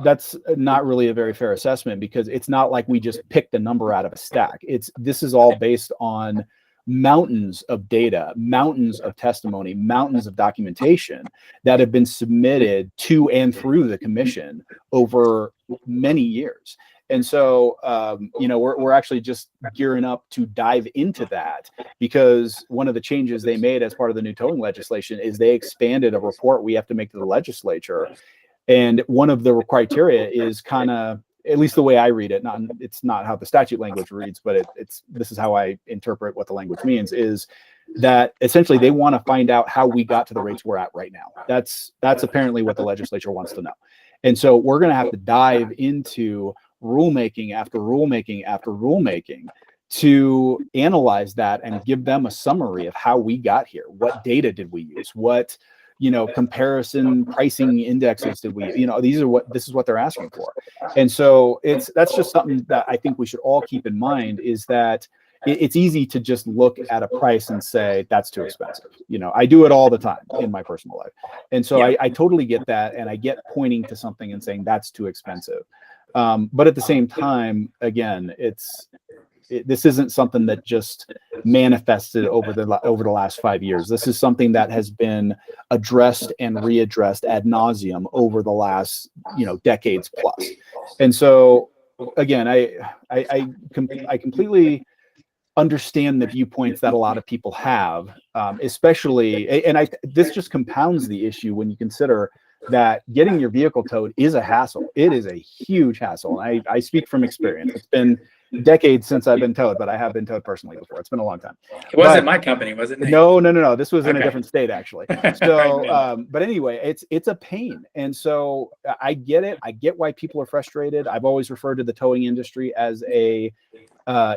Speaker 1: that's not really a very fair assessment, because it's not like we just picked a number out of a stack. This is all based on mountains of data, mountains of testimony, mountains of documentation that have been submitted to and through the commission over many years. And so, you know, we're actually just gearing up to dive into that, because one of the changes they made as part of the new towing legislation is they expanded a report we have to make to the legislature. And one of the criteria is kind of, at least the way I read it, it's not how the statute language reads, but this is how I interpret what the language means, is that essentially they want to find out how we got to the rates we're at right now. That's apparently what the legislature wants to know. And so we're going to have to dive into rulemaking after rulemaking after rulemaking to analyze that and give them a summary of how we got here. What data did we use? What, you know, comparison pricing indexes did we, you know, this is what they're asking for. And so that's just something that I think we should all keep in mind, is that it's easy to just look at a price and say, that's too expensive. You know, I do it all the time in my personal life. And so I totally get that. And I get pointing to something and saying that's too expensive. But at the same time, again, this isn't something that just manifested over the last 5 years. This is something that has been addressed and readdressed ad nauseum over the last, decades plus. And so again, I completely understand the viewpoints that a lot of people have, especially, and this just compounds the issue when you consider that getting your vehicle towed is a hassle. It is a huge hassle. I speak from experience. It's been decades since I've been towed, but I have been towed personally before. It's been a long time.
Speaker 4: It wasn't my company, was it? Nate?
Speaker 1: No. This was in a
Speaker 4: Okay.
Speaker 1: different state, actually. So, but anyway, it's a pain. And so I get it. I get why people are frustrated. I've always referred to the towing industry as a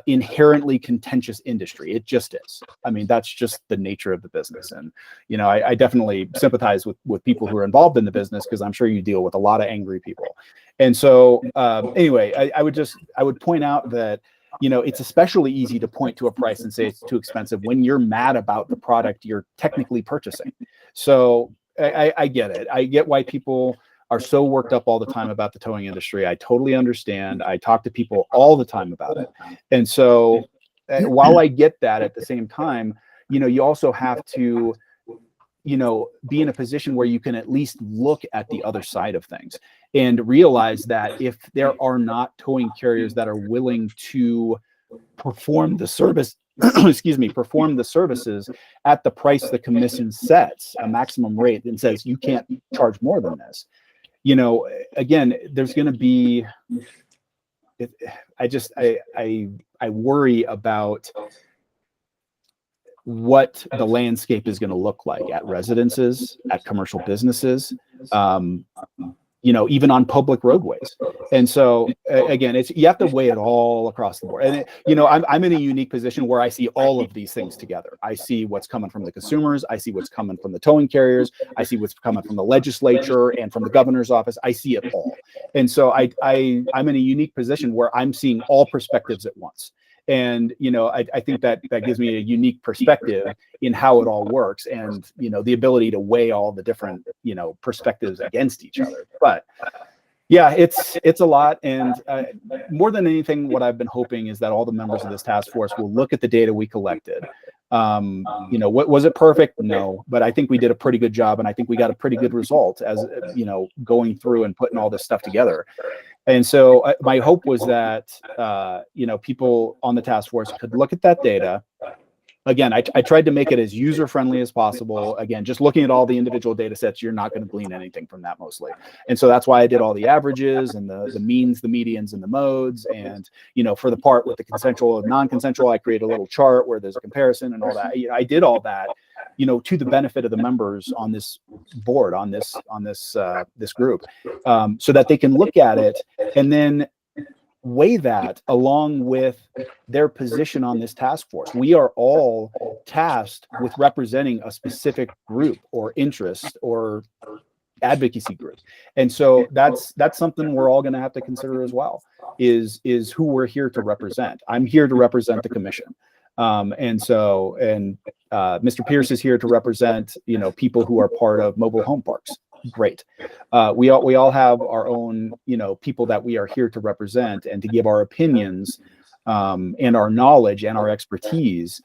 Speaker 1: inherently contentious industry. It just is. I mean, that's just the nature of the business. And, I definitely sympathize with people who are involved in the business, because I'm sure you deal with a lot of angry people. And so anyway, I would point out that, it's especially easy to point to a price and say it's too expensive when you're mad about the product you're technically purchasing. So I get it. I get why people are so worked up all the time about the towing industry. I totally understand. I talk to people all the time about it. And so while I get that, at the same time, you also have to, be in a position where you can at least look at the other side of things and realize that if there are not towing carriers that are willing to perform the service, perform the services at the price the commission sets, a maximum rate, and says you can't charge more than this, again, there's going to be, I worry about what the landscape is going to look like at residences, at commercial businesses, even on public roadways. And so again, you have to weigh it all across the board. And I'm in a unique position where I see all of these things together. I see what's coming from the consumers. I see what's coming from the towing carriers. I see what's coming from the legislature and from the governor's office. I see it all. And so I'm in a unique position where I'm seeing all perspectives at once. And, I think that gives me a unique perspective in how it all works, and, the ability to weigh all the different, perspectives against each other. But yeah, it's a lot. And more than anything, what I've been hoping is that all the members of this task force will look at the data we collected. What was it perfect? No, but I think we did a pretty good job, and I think we got a pretty good result as, going through and putting all this stuff together. And so my hope was that, people on the task force could look at that data. Again, I tried to make it as user-friendly as possible. Again, just looking at all the individual data sets, you're not going to glean anything from that mostly. And so that's why I did all the averages and the means, the medians, and the modes. And, for the part with the consensual and non-consensual, I created a little chart where there's a comparison and all that. I did all that, to the benefit of the members on this board, on this group, so that they can look at it and then weigh that along with their position on this task force. We are all tasked with representing a specific group or interest or advocacy group. And so that's something we're all going to have to consider as well, is who we're here to represent. I'm here to represent the commission. Mr. Pierce is here to represent, people who are part of mobile home parks. Great. We all have our own, people that we are here to represent and to give our opinions, and our knowledge and our expertise,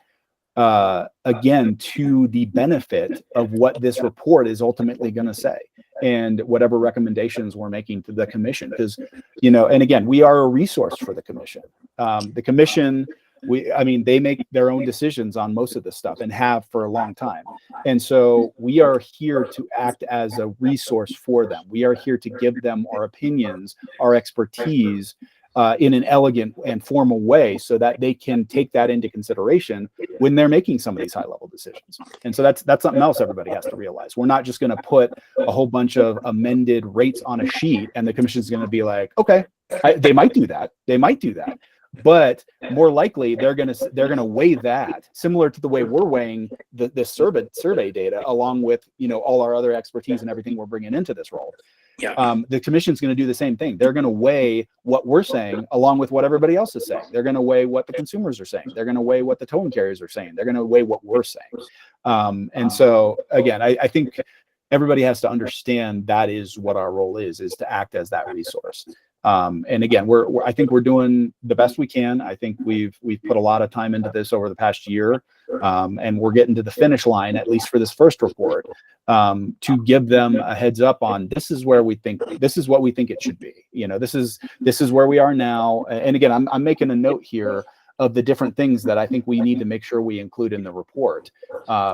Speaker 1: again, to the benefit of what this report is ultimately going to say, and whatever recommendations we're making to the commission. Because, and again, we are a resource for the commission. The commission, they make their own decisions on most of this stuff and have for a long time. And so we are here to act as a resource for them. We are here to give them our opinions, our expertise, in an elegant and formal way, so that they can take that into consideration when they're making some of these high-level decisions. And so that's something else everybody has to realize. We're not just going to put a whole bunch of amended rates on a sheet and the commission's going to be like, okay, they might do that. But more likely, they're gonna weigh that, similar to the way we're weighing the survey data, along with all our other expertise and everything we're bringing into this role.
Speaker 4: Yeah.
Speaker 1: The commission's going to do the same thing. They're going to weigh what we're saying along with what everybody else is saying. They're going to weigh what the consumers are saying. They're going to weigh what the towing carriers are saying. They're going to weigh what we're saying. And so again, I think everybody has to understand that is what our role is to act as that resource. And again, I think we're doing the best we can. I think we've put a lot of time into this over the past year, and we're getting to the finish line, at least for this first report, to give them a heads up on this is what we think it should be. This is where we are now. And again, I'm making a note here of the different things that I think we need to make sure we include in the report,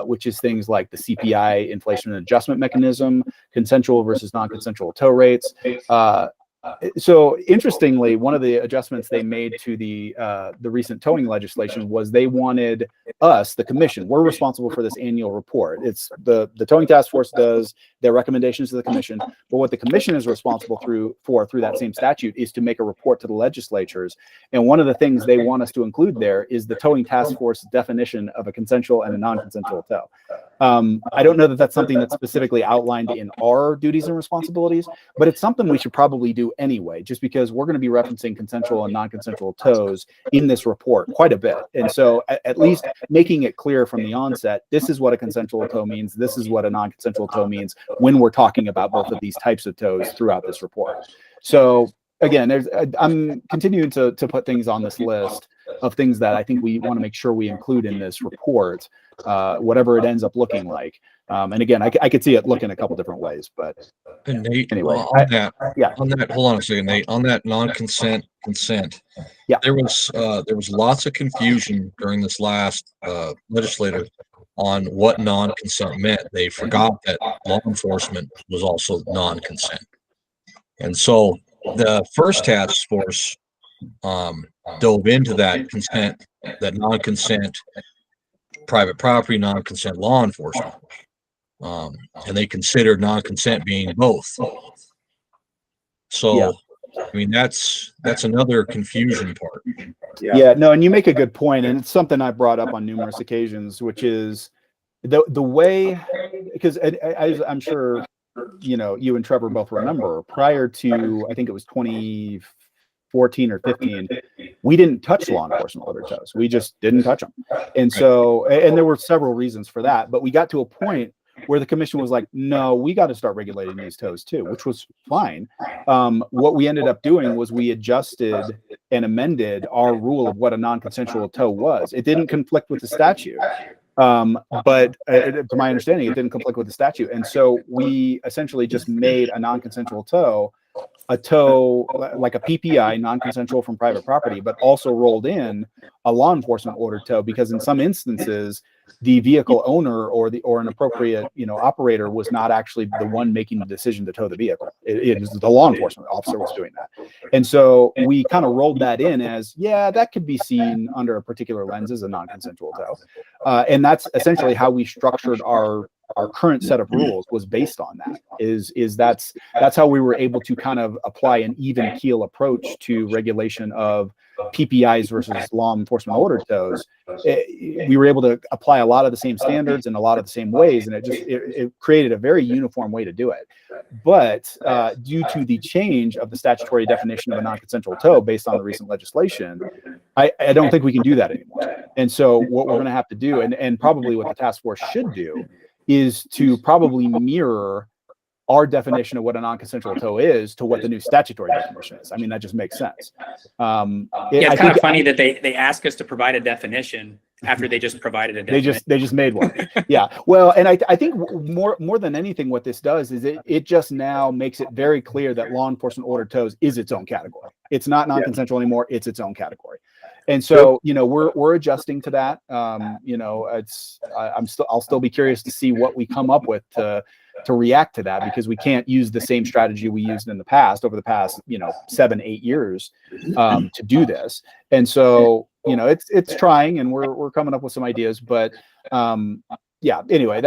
Speaker 1: which is things like the CPI inflation adjustment mechanism, consensual versus non-consensual tow rates. So interestingly, one of the adjustments they made to the recent towing legislation was they wanted us, the commission, we're responsible for this annual report. It's the towing task force does their recommendations to the commission, but what the commission is responsible through that same statute is to make a report to the legislatures. And one of the things they want us to include there is the towing task force definition of a consensual and a non-consensual tow. I don't know that that's something that's specifically outlined in our duties and responsibilities, but it's something we should probably do anyway, just because we're going to be referencing consensual and non-consensual tows in this report quite a bit. And so at least making it clear from the onset, this is what a consensual tow means, this is what a non-consensual tow means when we're talking about both of these types of tows throughout this report. So again, I'm continuing to put things on this list of things that I think we want to make sure we include in this report, whatever it ends up looking like. And again, I could see it looking a couple different ways, but
Speaker 2: And Nate,
Speaker 1: anyway,
Speaker 2: on that,
Speaker 1: yeah.
Speaker 2: hold on a second, Nate. On that non-consent consent,
Speaker 1: Yeah.
Speaker 2: there was lots of confusion during this last legislative on what non-consent meant. They forgot that law enforcement was also non-consent, and so the first task force dove into that consent, that non-consent, private property, non-consent law enforcement. And they considered non-consent being both. So,
Speaker 1: Yeah.
Speaker 2: I mean, that's another confusion part.
Speaker 1: Yeah, no, and you make a good point, and it's something I brought up on numerous occasions, which is the way, because I'm sure you and Trevor both remember, prior to I think it was 2014 or 15, we didn't touch law enforcement order tows. We just didn't touch them, and so there were several reasons for that. But we got to a point where the commission was like, no, we got to start regulating these tows too, which was fine. What we ended up doing was we adjusted and amended our rule of what a non-consensual tow was. It didn't conflict with the statute. But to my understanding, it didn't conflict with the statute. And so we essentially just made a non-consensual tow, a tow like a PPI, non-consensual from private property, but also rolled in a law enforcement order tow, because in some instances, the vehicle owner or an appropriate operator was not actually the one making the decision to tow the vehicle. It was the law enforcement officer was doing that. And so we kind of rolled that in as, yeah, that could be seen under a particular lens as a non-consensual tow. And that's essentially how we structured our current set of rules, was based on that. That's how we were able to kind of apply an even keel approach to regulation of PPIs versus law enforcement order tows. We were able to apply a lot of the same standards in a lot of the same ways, and it created a very uniform way to do it. But due to the change of the statutory definition of a non-consensual tow based on the recent legislation, I don't think we can do that anymore. And so what we're going to have to do, and probably what the task force should do, is to probably mirror our definition of what a non-consensual tow is to what the new statutory definition is. I mean, that just makes sense.
Speaker 4: It's kind of funny that they ask us to provide a definition after they just provided a definition.
Speaker 1: They just made one. Yeah. Well, and I think more than anything, what this does is it just now makes it very clear that law enforcement order tows is its own category. It's not non-consensual anymore. It's its own category. And so, we're adjusting to that. I'll still be curious to see what we come up with to react to that, because we can't use the same strategy we used in the past over the past 7-8 years to do this. And so it's trying, and we're coming up with some ideas, but anyway,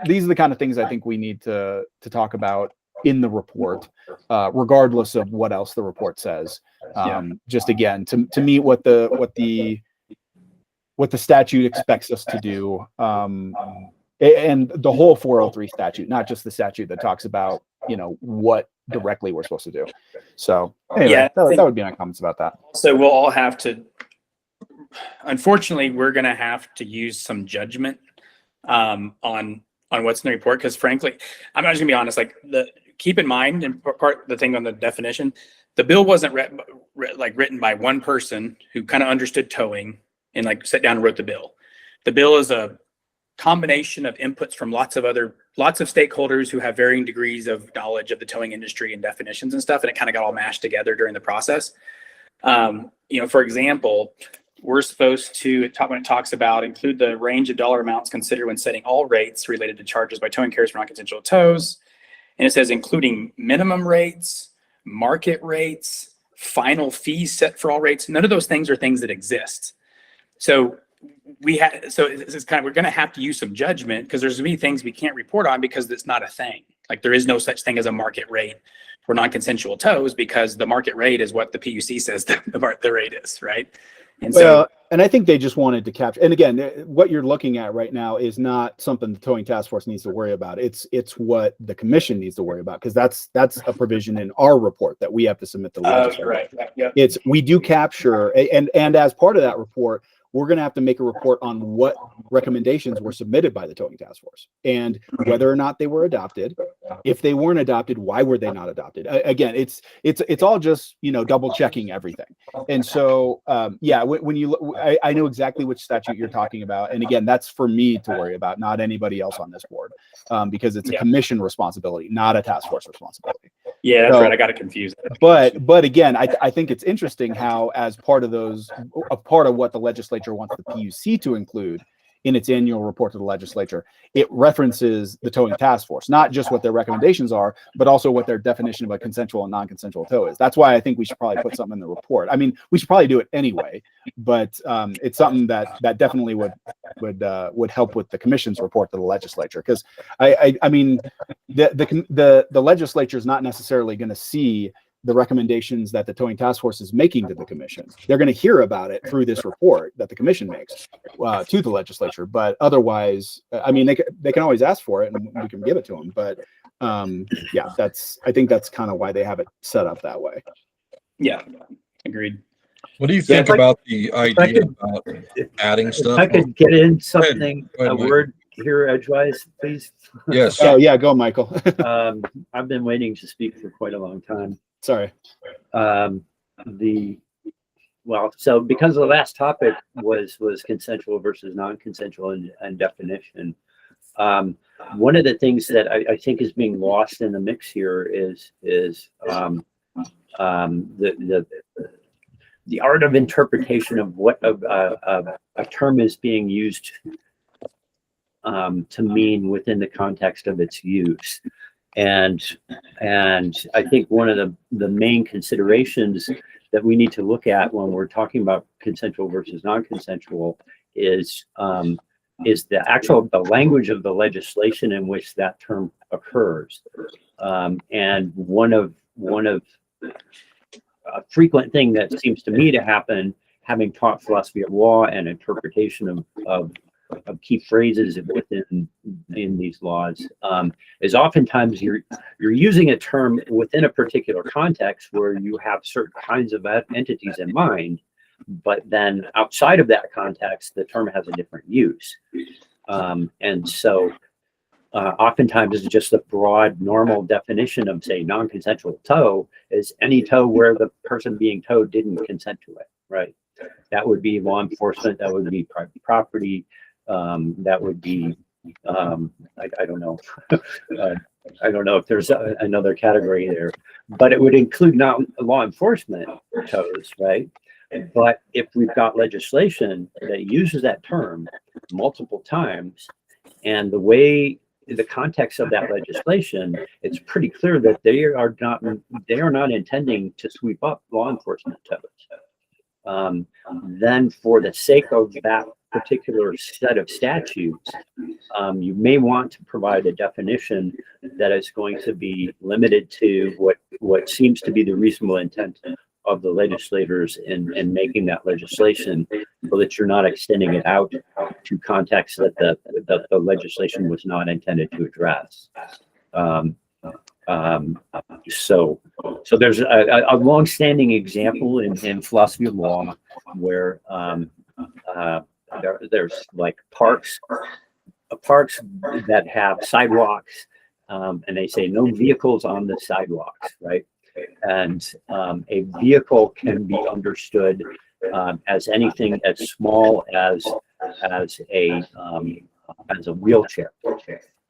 Speaker 1: these are the kind of things I think we need to talk about in the report, regardless of what else the report says. Just again, to meet what the statute expects us to do, and the whole 403 statute, not just the statute that talks about what directly we're supposed to do. So anyway, that would be my comments about that.
Speaker 4: So we'll all have to, unfortunately, we're going to have to use some judgment on what's in the report, because frankly, I'm not just gonna be honest, keep in mind, and part the thing on the definition, the bill wasn't written by one person who kind of understood towing and like sat down and wrote the bill. The bill is a combination of inputs from lots of stakeholders who have varying degrees of knowledge of the towing industry and definitions and stuff. And it kind of got all mashed together during the process. For example, we're supposed to, when it talks about include the range of dollar amounts considered when setting all rates related to charges by towing carriers for non-consensual tows. And it says including minimum rates, market rates, final fees set for all rates. None of those things are things that exist. So it's kind of, we're going to have to use some judgment because there's many things we can't report on because it's not a thing. Like there is no such thing as a market rate for non-consensual tows because the market rate is what the PUC says the rate is, right? And
Speaker 1: and I think they just wanted to capture, and again, what you're looking at right now is not something the towing task force needs to worry about. It's what the commission needs to worry about because that's a provision in our report that we have to submit to the legislature.
Speaker 4: Right. Yep.
Speaker 1: We do capture, and as part of that report, we're going to have to make a report on what recommendations were submitted by the towing task force and whether or not they were adopted. If they weren't adopted, why were they not adopted? Again, it's all just, double checking everything. And so, when you look, I know exactly which statute you're talking about. And again, that's for me to worry about, not anybody else on this board, because it's a commission responsibility, not a task force responsibility.
Speaker 4: Yeah, that's right. I got it confused.
Speaker 1: But again, I think it's interesting how, as part of what the legislature wants the PUC to include in its annual report to the legislature, it references the towing task force, not just what their recommendations are, but also what their definition of a consensual and non-consensual tow is. That's why I think we should probably put something in the report. I mean, we should probably do it anyway, but it's something that definitely would help with the commission's report to the legislature. Because I mean, the legislature is not necessarily going to see the recommendations that the towing task force is making to the commission. They're going to hear about it through this report that the commission makes to the legislature. But otherwise, I mean, they can always ask for it and we can give it to them. But I think that's kind of why they have it set up that way.
Speaker 4: Yeah, agreed.
Speaker 2: What do you think about the idea about adding stuff?
Speaker 3: If I could get in something, a word here edgewise, please.
Speaker 2: Yes.
Speaker 1: Oh yeah, go Michael.
Speaker 3: I've been waiting to speak for quite a long time.
Speaker 1: Sorry.
Speaker 3: So because the last topic was consensual versus non-consensual and definition, one of the things that I think is being lost in the mix here is the art of interpretation of what a term is being used to mean within the context of its use. And I think one of the main considerations that we need to look at when we're talking about consensual versus non-consensual is the language of the legislation in which that term occurs. And one of a frequent thing that seems to me to happen, having taught philosophy of law and interpretation of key phrases within these laws, is oftentimes you're using a term within a particular context where you have certain kinds of entities in mind, but then outside of that context, the term has a different use. And so oftentimes it's just the broad normal definition of, say, non-consensual tow is any tow where the person being towed didn't consent to it, right? That would be law enforcement, that would be private property, that would be, I don't know. I don't know if there's another category there, but it would include not law enforcement tows, right? But if we've got legislation that uses that term multiple times, and the context of that legislation, it's pretty clear that they are not intending to sweep up law enforcement tows. Then for the sake of that particular set of statutes, you may want to provide a definition that is going to be limited to what seems to be the reasonable intent of the legislators in making that legislation, so that you're not extending it out to contexts that the legislation was not intended to address. So there's a long-standing example in philosophy of law where there's like parks that have sidewalks, and they say no vehicles on the sidewalks, right? And a vehicle can be understood as anything as small as a wheelchair,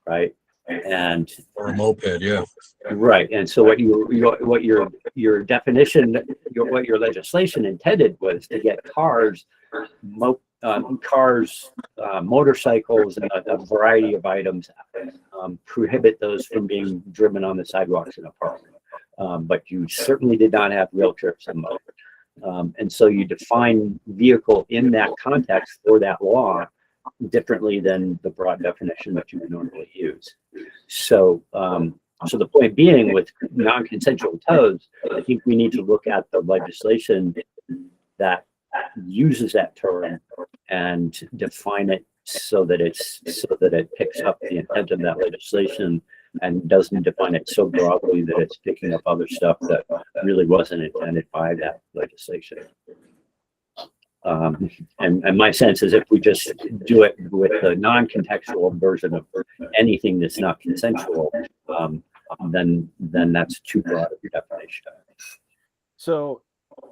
Speaker 3: right? And
Speaker 2: Or a moped, yeah.
Speaker 3: right, and so what your definition, what your legislation intended was to get cars, motorcycles, and a variety of items, prohibit those from being driven on the sidewalks in a park. But you certainly did not have wheelchairs and moped. And so you define vehicle in that context for that law differently than the broad definition that you would normally use. So, so the point being, with non-consensual tows, I think we need to look at the legislation that uses that term and define it so that it picks up the intent of that legislation and doesn't define it so broadly that it's picking up other stuff that really wasn't intended by that legislation. And my sense is, if we just do it with the non-contextual version of anything that's not consensual, then that's too broad of a definition.
Speaker 1: So,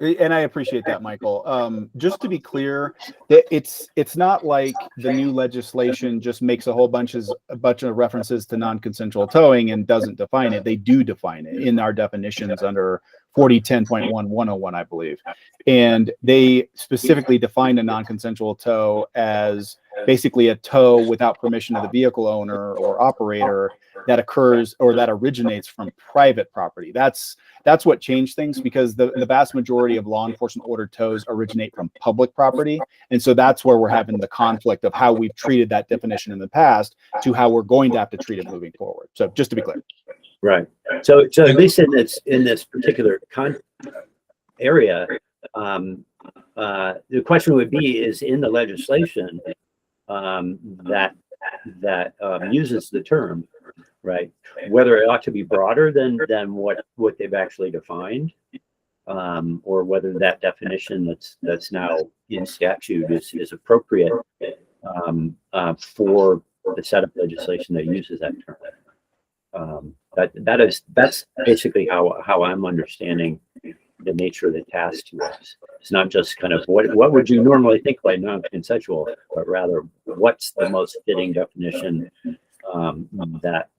Speaker 1: and I appreciate that, Michael. Just to be clear, that it's not like the new legislation just makes a bunch of references to non-consensual towing and doesn't define it. They do define it in our definitions under 4010.1.101, I believe. And they specifically define a non-consensual tow as basically a tow without permission of the vehicle owner or operator that occurs or that originates from private property. That's what changed things, because the vast majority of law enforcement ordered tows originate from public property. And so that's where we're having the conflict of how we've treated that definition in the past to how we're going to have to treat it moving forward. So just to be clear.
Speaker 3: Right. So at least in this particular area, the question would be, is in the legislation that uses the term, right, whether it ought to be broader than what they've actually defined, or whether that definition that's now in statute is appropriate for the set of legislation that uses that term. That's basically how I'm understanding the nature of the task to us. It's not just kind of what would you normally think by non-consensual, but rather what's the most fitting definition that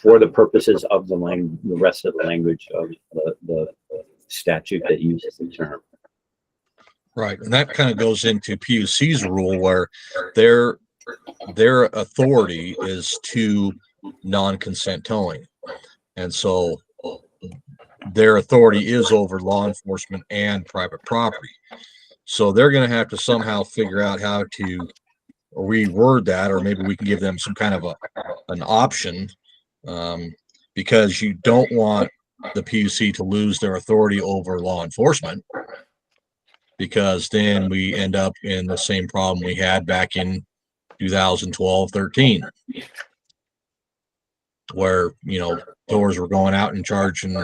Speaker 3: for the purposes of the rest of the language of the statute that uses the term.
Speaker 2: Right, and that kind of goes into PUC's rule, where their authority is to non-consent towing, and so their authority is over law enforcement and private property. So they're going to have to somehow figure out how to reword that, or maybe we can give them some kind of an option, because you don't want the PUC to lose their authority over law enforcement, because then we end up in the same problem we had back in 2012-13, where, towers were going out and charging,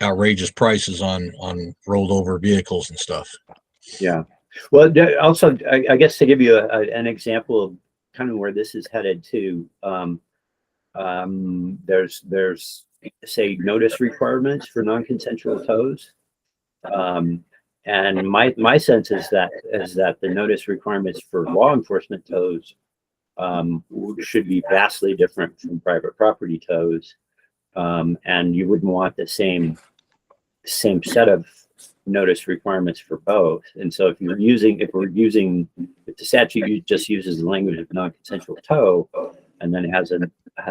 Speaker 2: outrageous prices on rolled over vehicles and stuff.
Speaker 3: Yeah. Well, also, I guess to give you an example of kind of where this is headed to, there's say notice requirements for non-consensual tows. And my sense is that the notice requirements for law enforcement tows should be vastly different from private property tows, and you wouldn't want the same set of notice requirements for both. And so if the statute just uses the language of non-consensual tow, and then it has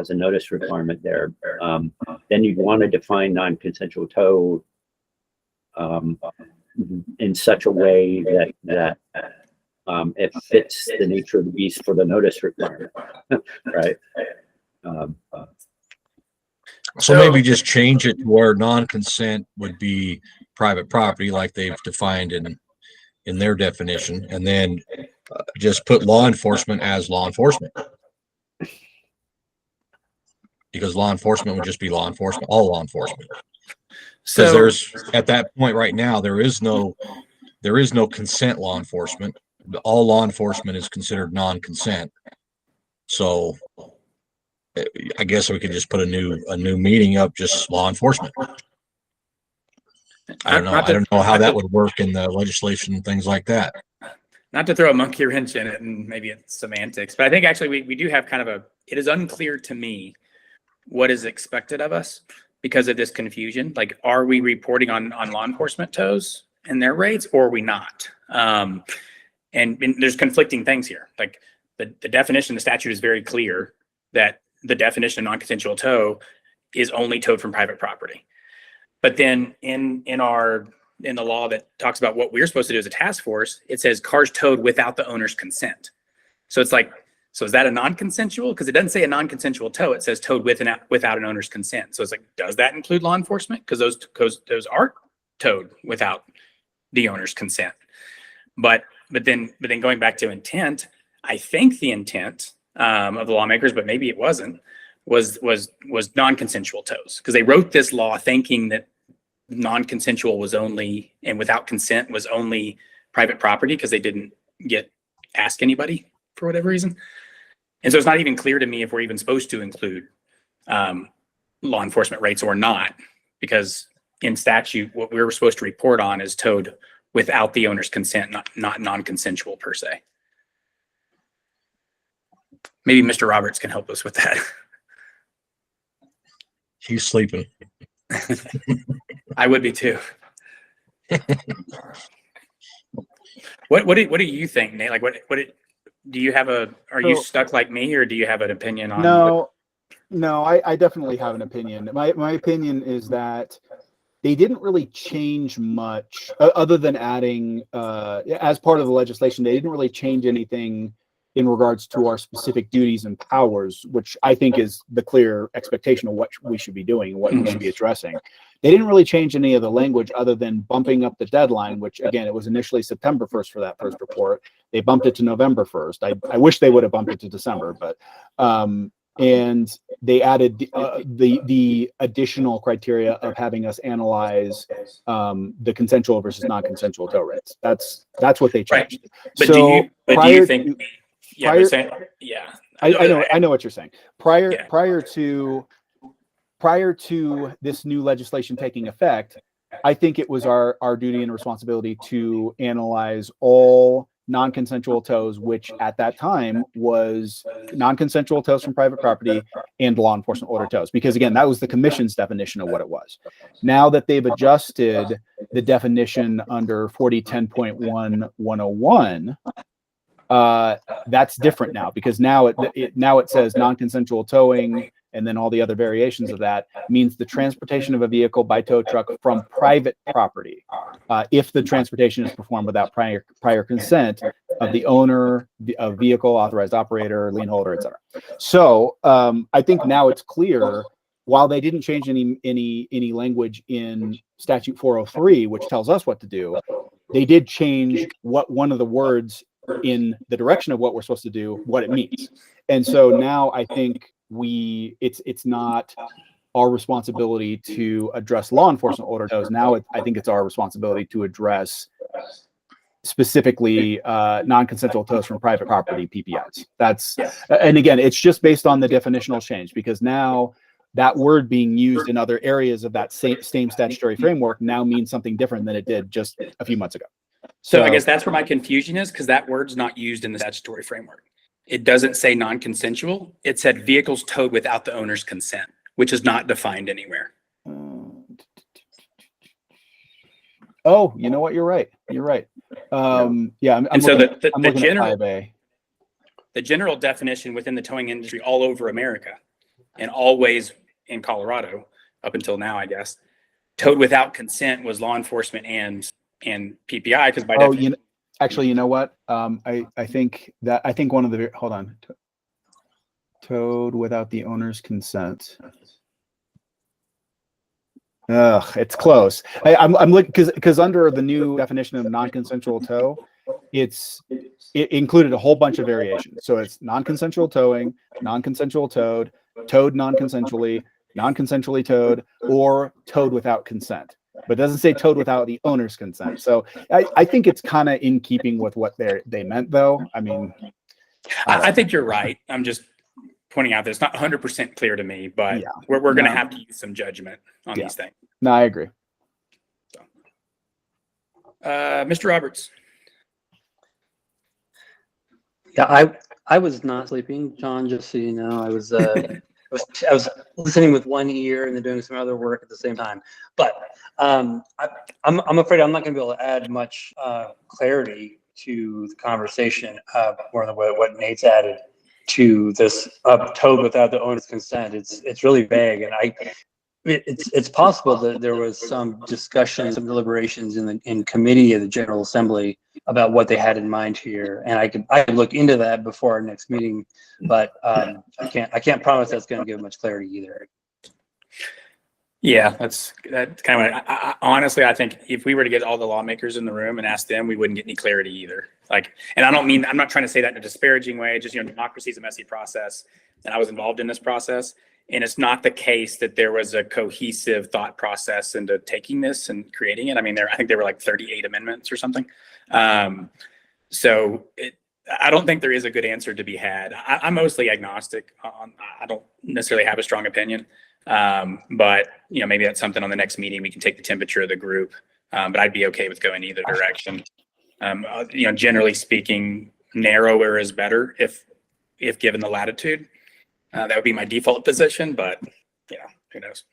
Speaker 3: a notice requirement there, then you'd want to define non-consensual tow in such a way that it fits the nature of the beast for the notice requirement, right?
Speaker 2: So maybe just change it to where non-consent would be private property, like they've defined in their definition, and then just put law enforcement as law enforcement, because law enforcement would just be law enforcement, all law enforcement. Because there's, at that point right now, there is no consent law enforcement. All law enforcement is considered non-consent. So I guess we could just put a new meeting up, just law enforcement. I don't know. I don't know how that would work in the legislation and things like that.
Speaker 4: Not to throw a monkey wrench in it, and maybe it's semantics, but I think actually we do have kind of it is unclear to me what is expected of us because of this confusion. Like, are we reporting on law enforcement tows and their rates, or are we not? And there's conflicting things here. Like the definition, the statute is very clear that the definition of non-consensual tow is only towed from private property. But then in the law that talks about what we're supposed to do as a task force, it says cars towed without the owner's consent. So it's like, so is that a non-consensual? Because it doesn't say a non-consensual tow. It says towed without an owner's consent. So it's like, does that include law enforcement? Because those are towed without the owner's consent. But then going back to intent, I think the intent of the lawmakers, but maybe it wasn't, was non-consensual tows, because they wrote this law thinking that non-consensual was only, and without consent was only private property, because they didn't ask anybody for whatever reason. And so it's not even clear to me if we're even supposed to include law enforcement rates or not, because in statute, what we were supposed to report on is towed without the owner's consent, not non-consensual per se. Maybe Mr. Roberts can help us with that.
Speaker 2: He's sleeping.
Speaker 4: I would be too. What do you think, Nate? Like, do you have are you stuck like me, or do you have an opinion on?
Speaker 1: No, I definitely have an opinion. My opinion is that they didn't really change much other than adding, as part of the legislation, they didn't really change anything in regards to our specific duties and powers, which I think is the clear expectation of what we should be doing and what we should be addressing. They didn't really change any of the language other than bumping up the deadline, which again, it was initially September 1st for that first report. They bumped it to November 1st. I wish they would have bumped it to December, but and they added the additional criteria of having us analyze the consensual versus non-consensual tow rates. That's what they changed.
Speaker 4: Right. But
Speaker 1: so
Speaker 4: do you think? Yeah,
Speaker 1: I know what you're saying. Prior to this new legislation taking effect, I think it was our duty and responsibility to analyze all non-consensual tows, which at that time was non-consensual tows from private property and law enforcement order tows, because again, that was the commission's definition of what it was. Now that they've adjusted the definition under 4010.1 that's different now, because now it says non-consensual towing, and then all the other variations of that means the transportation of a vehicle by tow truck from private property, if the transportation is performed without prior consent of the owner of vehicle, authorized operator, lien holder, etc. So I think now it's clear, while they didn't change any language in statute 403, which tells us what to do, they did change what one of the words in the direction of what we're supposed to do, what it means. And so now I think it's not our responsibility to address law enforcement order tows. Now I think it's our responsibility to address specifically non-consensual tows from private property PPIs. And again, it's just based on the definitional change, because now that word being used in other areas of that same statutory framework now means something different than it did just a few months ago.
Speaker 4: So I guess that's where my confusion is, because that word's not used in the statutory framework. It doesn't say non-consensual. It said vehicles towed without the owner's consent, which is not defined anywhere.
Speaker 1: Oh, you know what? You're right. Yeah. I'm
Speaker 4: so
Speaker 1: looking at
Speaker 4: 5A. The general definition within the towing industry all over America, and always in Colorado up until now, I guess, towed without consent was law enforcement and PPI, because by definition.
Speaker 1: Actually, you know what? I think one of the, hold on, towed without the owner's consent. It's close. I'm looking because under the new definition of non-consensual tow, it included a whole bunch of variations. So it's non-consensual towing, non-consensual towed, towed non-consensually, non-consensually towed, or towed without consent. But it doesn't say towed without the owner's consent. So I think it's kind of in keeping with what they meant, though. I mean,
Speaker 4: I think you're right. pointing out that it's not 100% clear to me, but
Speaker 1: Yeah.
Speaker 4: we're going to
Speaker 1: No.
Speaker 4: have to use some judgment on
Speaker 1: Yeah.
Speaker 4: these things.
Speaker 1: No, I agree.
Speaker 4: Mr. Roberts.
Speaker 5: Yeah, I was not sleeping, John, just so you know. I was I was listening with one ear and then doing some other work at the same time. But I'm afraid I'm not going to be able to add much clarity to the conversation more than what Nate's added to this towed without the owner's consent. It's really vague, and it's possible that there was some discussion, some deliberations in committee of the General Assembly about what they had in mind here, and I could look into that before our next meeting, but I can't promise that's going to give much clarity either.
Speaker 4: Yeah, that's kind of honestly, I think if we were to get all the lawmakers in the room and ask them, we wouldn't get any clarity either. Like, and I'm not trying to say that in a disparaging way, just, democracy is a messy process, and I was involved in this process. And it's not the case that there was a cohesive thought process into taking this and creating it. I mean, I think there were like 38 amendments or something. So I don't think there is a good answer to be had. I'm mostly agnostic. I don't necessarily have a strong opinion. But maybe that's something on the next meeting we can take the temperature of the group. But I'd be okay with going either direction. Generally speaking, narrower is better if given the latitude. That would be my default position, but who knows?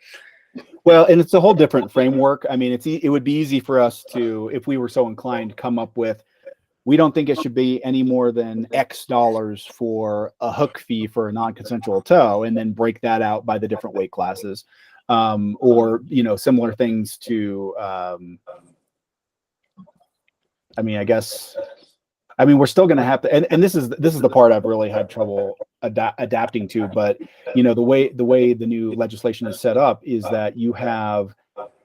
Speaker 1: Well, and it's a whole different framework. I mean, it would be easy for us to, if we were so inclined, come up with, we don't think it should be any more than X dollars for a hook fee for a non-consensual tow, and then break that out by the different weight classes, or similar things to. We're still going to have to, and this is the part I've really had trouble adapting to. But the way the new legislation is set up is that you have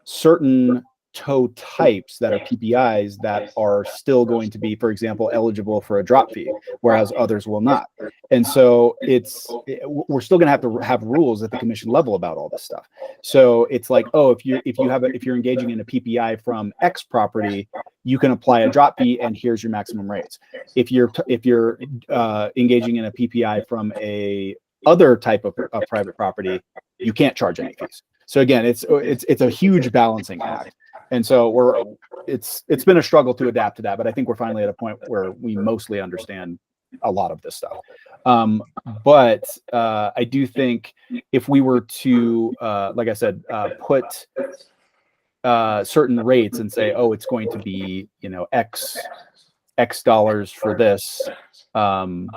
Speaker 1: certain tow types that are PPIs that are still going to be, for example, eligible for a drop fee, whereas others will not. And so we're still going to have rules at the commission level about all this stuff. So it's like, if you're engaging in a PPI from X property, you can apply a drop fee, and here's your maximum rates. If you're engaging in a PPI from a other type of private property, you can't charge any fees. So again, it's a huge balancing act. And so it's been a struggle to adapt to that, but I think we're finally at a point where we mostly understand a lot of this stuff. But I do think if we were to, like I said, put certain rates and say, it's going to be, X dollars for this. We're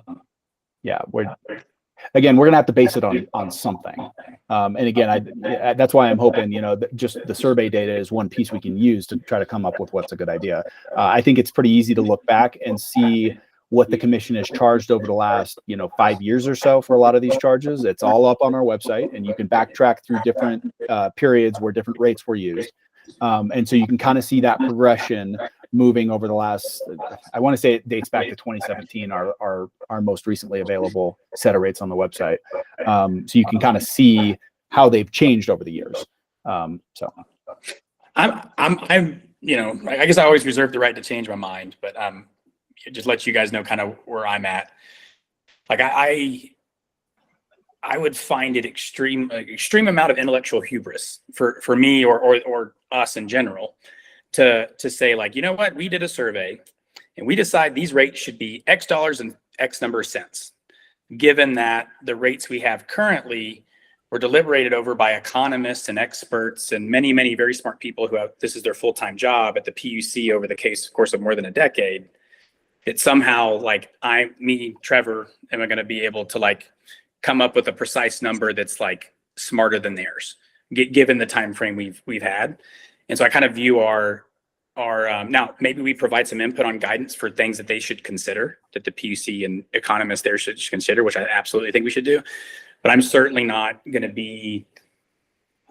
Speaker 1: going to have to base it on something. And again, that's why I'm hoping, just the survey data is one piece we can use to try to come up with what's a good idea. I think it's pretty easy to look back and see what the commission has charged over the last, 5 years or so for a lot of these charges. It's all up on our website, and you can backtrack through different periods where different rates were used. And so you can kind of see that progression moving over the last, I want to say it dates back to 2017, our most recently available set of rates on the website. So you can kind of see how they've changed over the years. I guess I always reserve the right to change my mind, but just let you guys know kind of where I'm at. Like I would find it extreme amount of intellectual hubris for me or us in general to say, like, what, we did a survey and we decide these rates should be X dollars and X number of cents, given that the rates we have currently were deliberated over by economists and experts and many, many very smart people who this is their full-time job at the PUC over the course of more than a decade. It's somehow like Trevor, am I going to be able to like come up with a precise number that's like smarter than theirs, given the time frame we've had. And so I kind of view our now maybe we provide some input on guidance for things that they should consider, that the PUC and economists there should consider, which I absolutely think we should do. But I'm certainly not going to be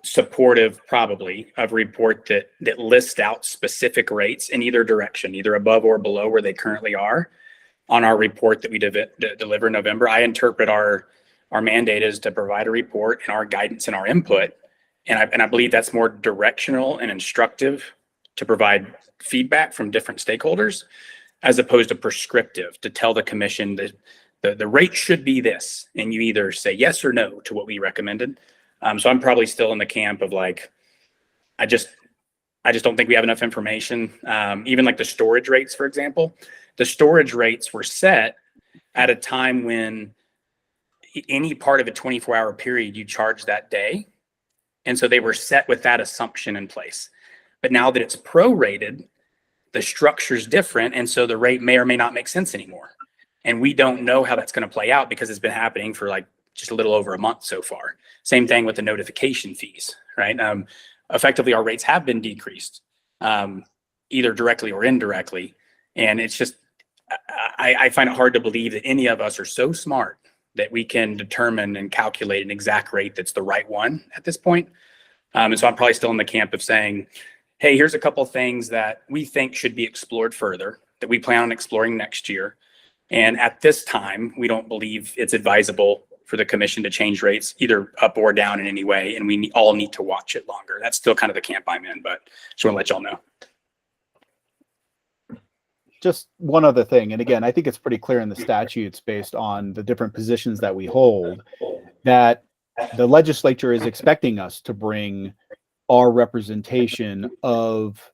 Speaker 1: supportive probably of a report that lists out specific rates in either direction, either above or below where they currently are on our report that we deliver in November. I interpret our mandate is to provide a report and our guidance and our input. And I believe that's more directional and instructive to provide feedback from different stakeholders, as opposed to prescriptive to tell the commission that
Speaker 4: the rate should be this, and you either say yes or no to what we recommended. So I'm probably still in the camp of like, I just don't think we have enough information. Even like the storage rates, for example, the storage rates were set at a time when any part of a 24-hour period you charge that day. And so they were set with that assumption in place. But now that it's prorated, the structure's different. And so the rate may or may not make sense anymore. And we don't know how that's going to play out because it's been happening for like just a little over a month so far. Same thing with the notification fees, right? Effectively, our rates have been decreased, either directly or indirectly. And it's just, I find it hard to believe that any of us are so smart that we can determine and calculate an exact rate that's the right one at this point. And so I'm probably still in the camp of saying, hey, here's a couple things that we think should be explored further, that we plan on exploring next year. And at this time, we don't believe it's advisable for the commission to change rates either up or down in any way. And we all need to watch it longer. That's still kind of the camp I'm in, but just want to let y'all know.
Speaker 1: Just one other thing, and again, I think it's pretty clear in the statutes based on the different positions that we hold that the legislature is expecting us to bring our representation of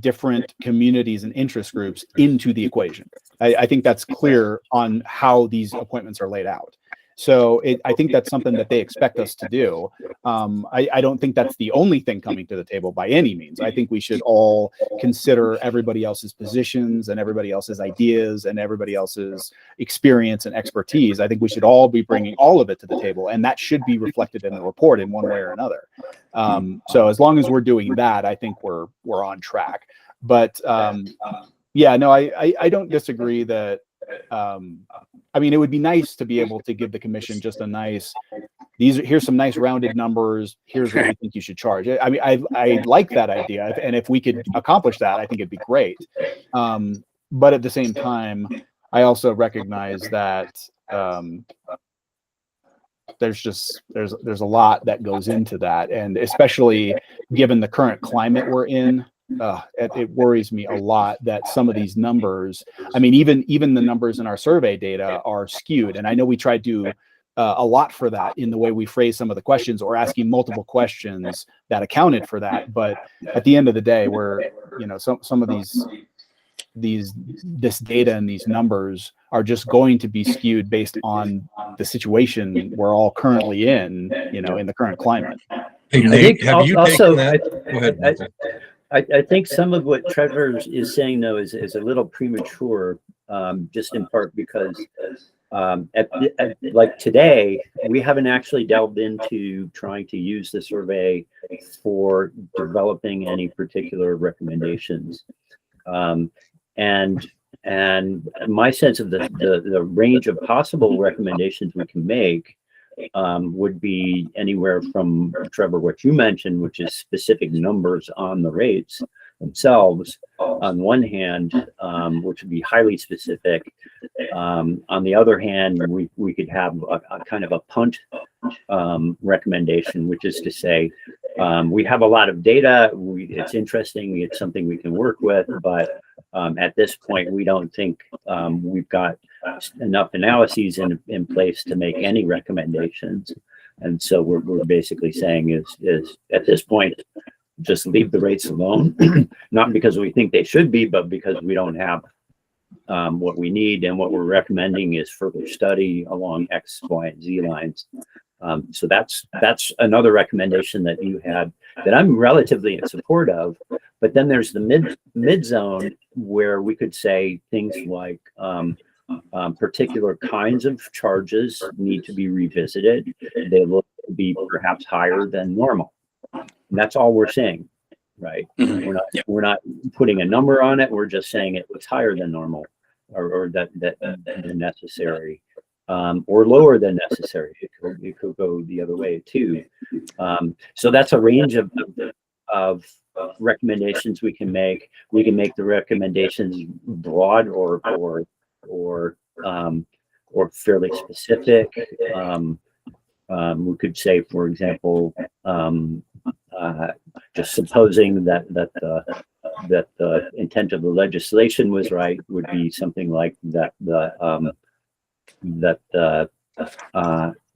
Speaker 1: different communities and interest groups into the equation. I think that's clear on how these appointments are laid out. So I think that's something that they expect us to do. I don't think that's the only thing coming to the table by any means. I think we should all consider everybody else's positions and everybody else's ideas and everybody else's experience and expertise. I think we should all be bringing all of it to the table, and that should be reflected in the report in one way or another. So as long as we're doing that, I think we're on track. But yeah, no, I don't disagree that. I mean, it would be nice to be able to give the commission just a nice, here's some nice rounded numbers. Here's what we think you should charge. I mean, I like that idea. And if we could accomplish that, I think it'd be great. But at the same time, I also recognize that there's a lot that goes into that. And especially given the current climate we're in, it worries me a lot that some of these numbers, I mean, even the numbers in our survey data are skewed. And I know we try to do a lot for that in the way we phrase some of the questions or asking multiple questions that accounted for that. But at the end of the day, we're, you know, some of this data and these numbers are just going to be skewed based on the situation we're all currently in, you know, in the current climate.
Speaker 2: Hey, Nate, have you taken that? Go ahead, Nathan.
Speaker 3: I think some of what Trevor is saying, though, is a little premature, just in part because like today, we haven't actually delved into trying to use the survey for developing any particular recommendations. And my sense of the range of possible recommendations we can make would be anywhere from, Trevor, what you mentioned, which is specific numbers on the rates themselves on one hand, which would be highly specific. On the other hand, we could have a kind of a punt recommendation, which is to say, we have a lot of data, it's interesting, it's something we can work with, but at this point, we don't think we've got enough analyses in place to make any recommendations. And so we're basically saying is at this point, just leave the rates alone, not because we think they should be, but because we don't have what we need. And what we're recommending is further study along X, Y, and Z lines. So that's another recommendation that you had that I'm relatively in support of. But then there's the mid zone where we could say things like particular kinds of charges need to be revisited. They look to be perhaps higher than normal. And that's all we're saying, right?
Speaker 4: Mm-hmm.
Speaker 3: We're not putting a number on it. We're just saying it was higher than normal, or that necessary, or lower than necessary. It could go the other way too. So that's a range of recommendations we can make. We can make the recommendations broad or fairly specific. We could say, for example, just supposing that the intent of the legislation was right, would be something like that that the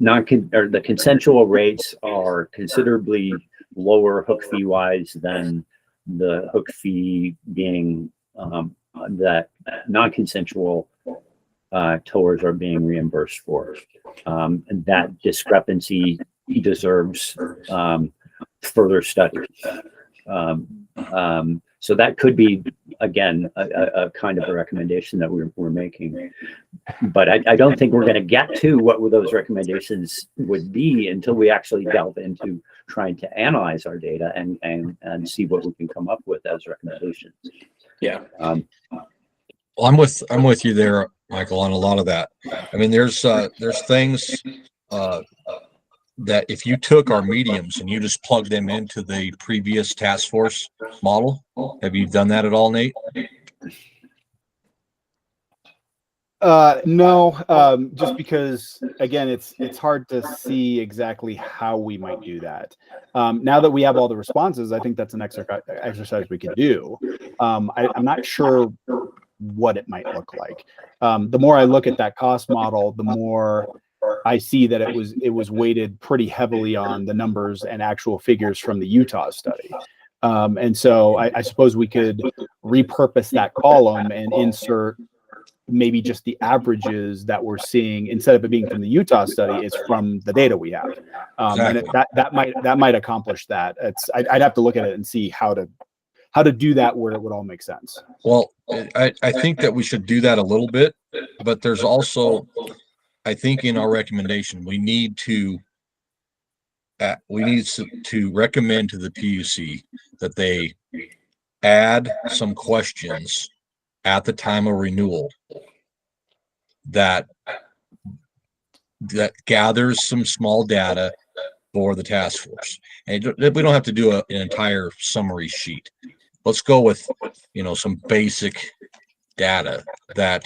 Speaker 3: the consensual rates are considerably lower hook fee wise than the hook fee being that non-consensual towers are being reimbursed for. And that discrepancy deserves further study. So that could be, again, a kind of a recommendation that we're making. But I don't think we're going to get to what those recommendations would be until we actually delve into trying to analyze our data and see what we can come up with as recommendations.
Speaker 4: Yeah.
Speaker 2: Well, I'm with you there, Michael, on a lot of that. I mean, there's things that if you took our mediums and you just plugged them into the previous task force model, have you done that at all, Nate?
Speaker 1: No, just because again, it's hard to see exactly how we might do that. Now that we have all the responses, I think that's an exercise we could do. I'm not sure what it might look like. The more I look at that cost model, the more I see that it was weighted pretty heavily on the numbers and actual figures from the Utah study. And so I suppose we could repurpose that column and insert maybe just the averages that we're seeing instead of it being from the Utah study, it's from the data we have.
Speaker 2: Exactly.
Speaker 1: And that might accomplish that. I'd have to look at it and see how to do that where it would all make sense.
Speaker 2: Well, I think that we should do that a little bit, but there's also, I think in our recommendation, we need to recommend to the PUC that they add some questions at the time of renewal that gathers some small data for the task force. And we don't have to do an entire summary sheet. Let's go with, some basic data that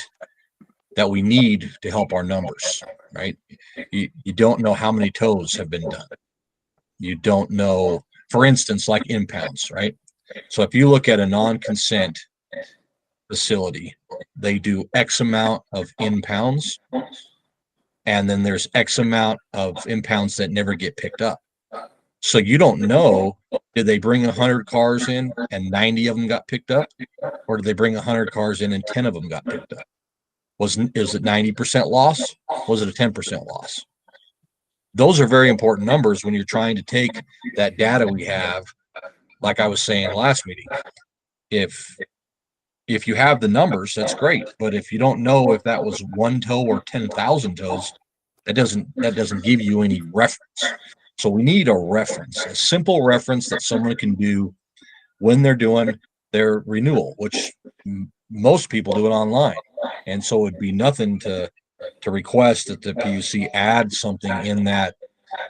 Speaker 2: we need to help our numbers, right? You don't know how many tows have been done. You don't know, for instance, like impounds, right? So if you look at a non-consent facility, they do X amount of impounds, and then there's X amount of impounds that never get picked up. So you don't know, did they bring 100 cars in and 90 of them got picked up? Or did they bring 100 cars in and 10 of them got picked up? Is it 90% loss? Was it a 10% loss? Those are very important numbers when you're trying to take that data we have, like I was saying last meeting. If you have the numbers, that's great. But if you don't know if that was 1 tow or 10,000 tows, that doesn't give you any reference. So we need a reference, a simple reference that someone can do when they're doing their renewal, which most people do it online. And so it'd be nothing to request that the PUC add something in that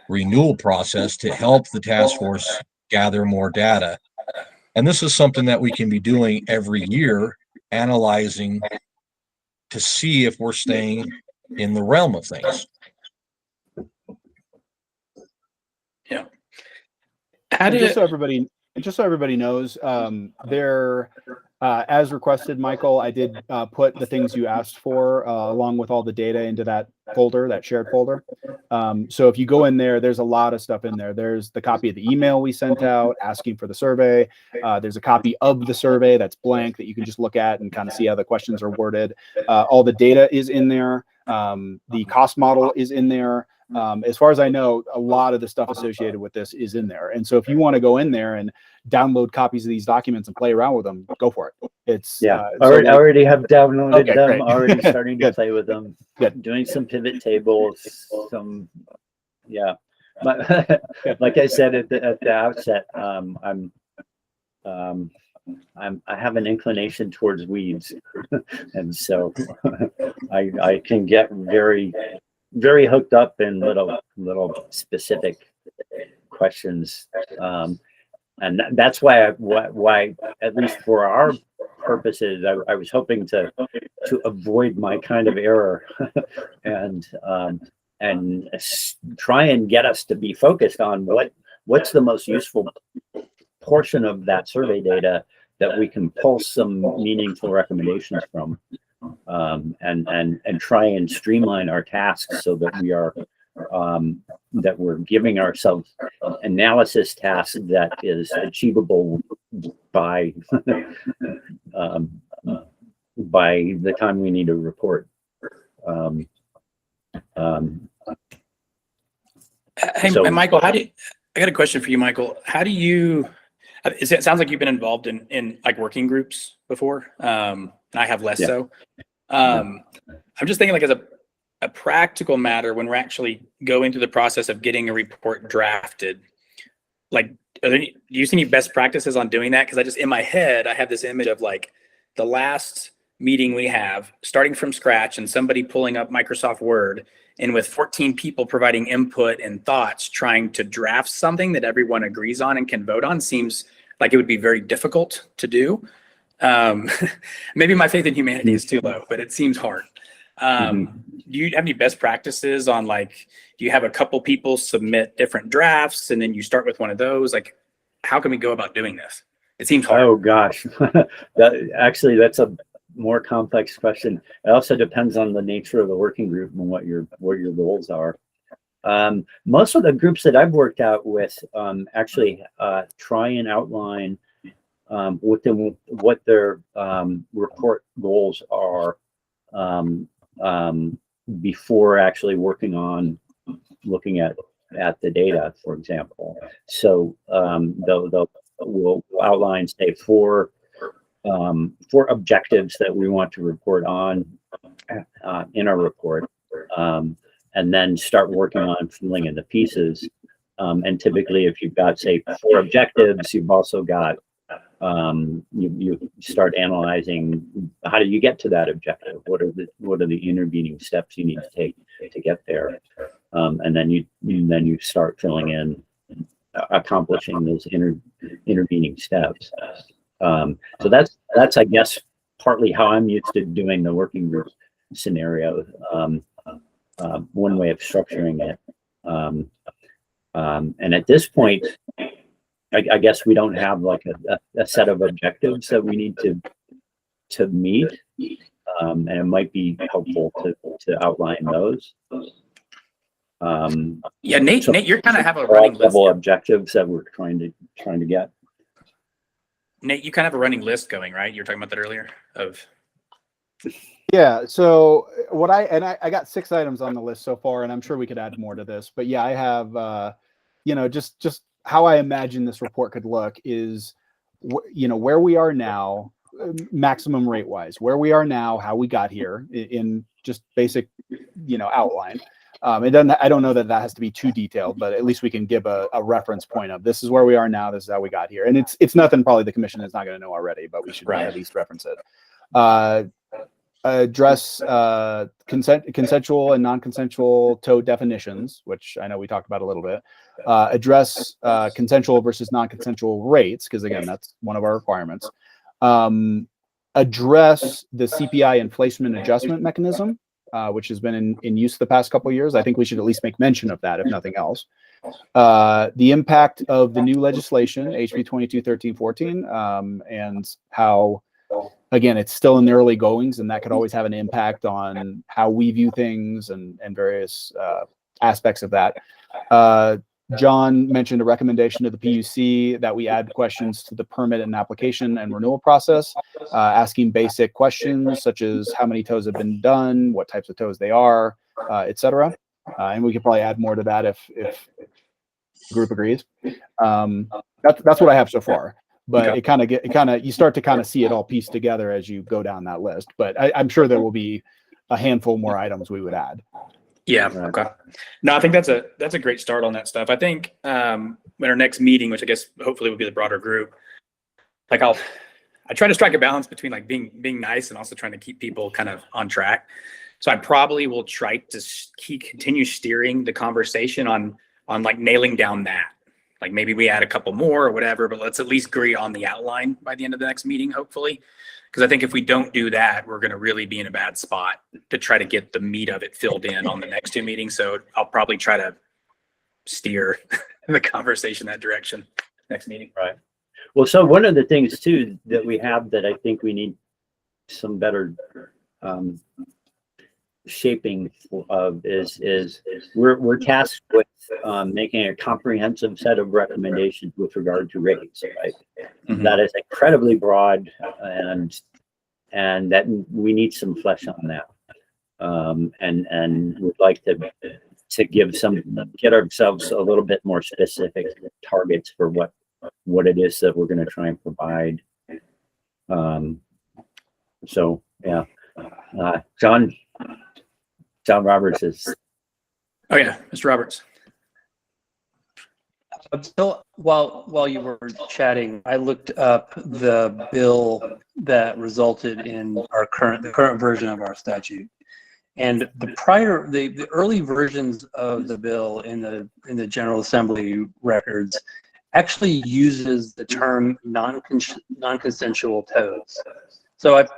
Speaker 2: renewal process to help the task force gather more data. And this is something that we can be doing every year, analyzing to see if we're staying in the realm of things.
Speaker 4: Yeah.
Speaker 1: And just so everybody knows, as requested, Michael, I did put the things you asked for along with all the data into that folder, that shared folder. So if you go in there, there's a lot of stuff in there. There's the copy of the email we sent out asking for the survey. There's a copy of the survey that's blank that you can just look at and kind of see how the questions are worded. All the data is in there. The cost model is in there. As far as I know, a lot of the stuff associated with this is in there. And so if you want to go in there and download copies of these documents and play around with them, go for it. It's
Speaker 3: I already have downloaded them,
Speaker 1: great.
Speaker 3: already starting to
Speaker 1: Good.
Speaker 3: play with them,
Speaker 1: Good.
Speaker 3: doing some pivot tables, But like I said at the outset, I have an inclination towards weeds. And so I can get very, very hooked up in little specific questions. And that's why at least for our purposes, I was hoping to avoid my kind of error and try and get us to be focused on what's the most useful portion of that survey data that we can pull some meaningful recommendations from. and try and streamline our tasks so that we are that we're giving ourselves analysis tasks that is achievable by by the time we need to report.
Speaker 4: Hey,
Speaker 3: So-
Speaker 4: Michael, I got a question for you, Michael. How do you, it sounds like you've been involved in like working groups before. I have less
Speaker 3: Yeah.
Speaker 4: so. I'm just thinking like as a practical matter, when we're actually going through the process of getting a report drafted, like, do you see any best practices on doing that? Because I just, in my head, I have this image of like the last meeting we have starting from scratch and somebody pulling up Microsoft Word and with 14 people providing input and thoughts, trying to draft something that everyone agrees on and can vote on seems like it would be very difficult to do. Maybe my faith in humanity is too low, but it seems hard. Do you have any best practices on like, do you have a couple people submit different drafts and then you start with one of those? Like, how can we go about doing this? It seems hard.
Speaker 3: Oh gosh, actually that's a more complex question. It also depends on the nature of the working group and what your goals are. Most of the groups that I've worked out with actually try and outline what their report goals are before actually working on looking at the data, for example. So we'll outline, say, four objectives that we want to report on in our report, and then start working on filling in the pieces. And typically, if you've got, say, 4 objectives, you've also got you start analyzing how do you get to that objective? What are the intervening steps you need to take to get there? And then you start filling in, accomplishing those intervening steps. So that's I guess partly how I'm used to doing the working group scenario. One way of structuring it. And at this point, I guess we don't have like a set of objectives that we need to meet, and it might be helpful to outline those.
Speaker 4: Yeah, Nate, you're kind of have a
Speaker 3: All
Speaker 4: running list.
Speaker 3: level objectives that we're trying to get.
Speaker 4: Nate, you kind of have a running list going, right? You were talking about that earlier of.
Speaker 1: Yeah. So I got 6 items on the list so far, and I'm sure we could add more to this. But yeah, I have, just how I imagine this report could look is, where we are now, maximum rate wise, where we are now, how we got here in just basic, outline. I don't know that has to be too detailed, but at least we can give a reference point of this is where we are now. This is how we got here. And it's nothing probably the commission is not going to know already, but we should at least reference it. Address consensual and non-consensual toad definitions, which I know we talked about a little bit. Address consensual versus non-consensual rates, because again, that's one of our requirements. Address the CPI inflation adjustment mechanism, which has been in use the past couple of years. I think we should at least make mention of that, if nothing else. The impact of the new legislation, HB 22-13-14, and how, again, it's still in the early goings, and that could always have an impact on how we view things and various aspects of that. John mentioned a recommendation to the PUC that we add questions to the permit and application and renewal process, asking basic questions such as how many tows have been done, what types of tows they are, etc. And we could probably add more to that if the group agrees. That's what I have so far. But okay. You start to see it all pieced together as you go down that list. But I'm sure there will be a handful more items we would add.
Speaker 4: Yeah. Okay. No, I think that's a great start on that stuff. I think in our next meeting, which I guess hopefully will be the broader group, like I try to strike a balance between like being nice and also trying to keep people kind of on track. So I probably will try to continue steering the conversation on like nailing down that. Like maybe we add a couple more or whatever, but let's at least agree on the outline by the end of the next meeting, hopefully. Because I think if we don't do that, we're going to really be in a bad spot to try to get the meat of it filled in on the next 2 meetings. So I'll probably try to steer the conversation that direction next meeting.
Speaker 3: Right. Well, so one of the things too that we have that I think we need some better shaping of is we're tasked with making a comprehensive set of recommendations with regard to rates, right?
Speaker 4: Mhm.
Speaker 3: That is incredibly broad, and that we need some flesh on that. And we'd like to get ourselves a little bit more specific targets for what it is that we're going to try and provide. So yeah, John Roberts is.
Speaker 4: Oh yeah, Mr. Roberts.
Speaker 5: So while you were chatting, I looked up the bill that resulted in the current version of our statute. And the early versions of the bill in the General Assembly records actually uses the term non-consensual tows. So it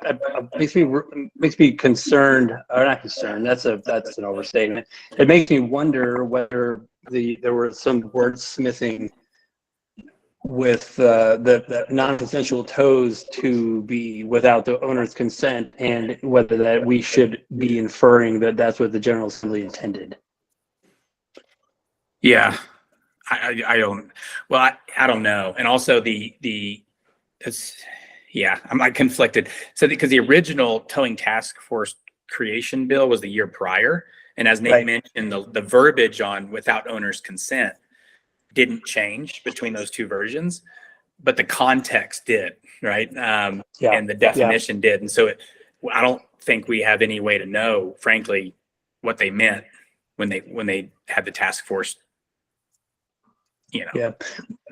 Speaker 5: makes me concerned, or not concerned. That's an overstatement. It makes me wonder whether there were some wordsmithing with the non-consensual tows to be without the owner's consent, and whether that we should be inferring that that's what the General Assembly intended.
Speaker 4: Yeah, I don't. Well, I don't know. And also I'm like conflicted. So because the original towing task force creation bill was the year prior, and as Nate
Speaker 5: Right.
Speaker 4: mentioned, the verbiage on without owner's consent didn't change between those two versions, but the context did, right? And the definition did. And so I don't think we have any way to know, frankly, what they meant when they had the task force.
Speaker 5: Yeah,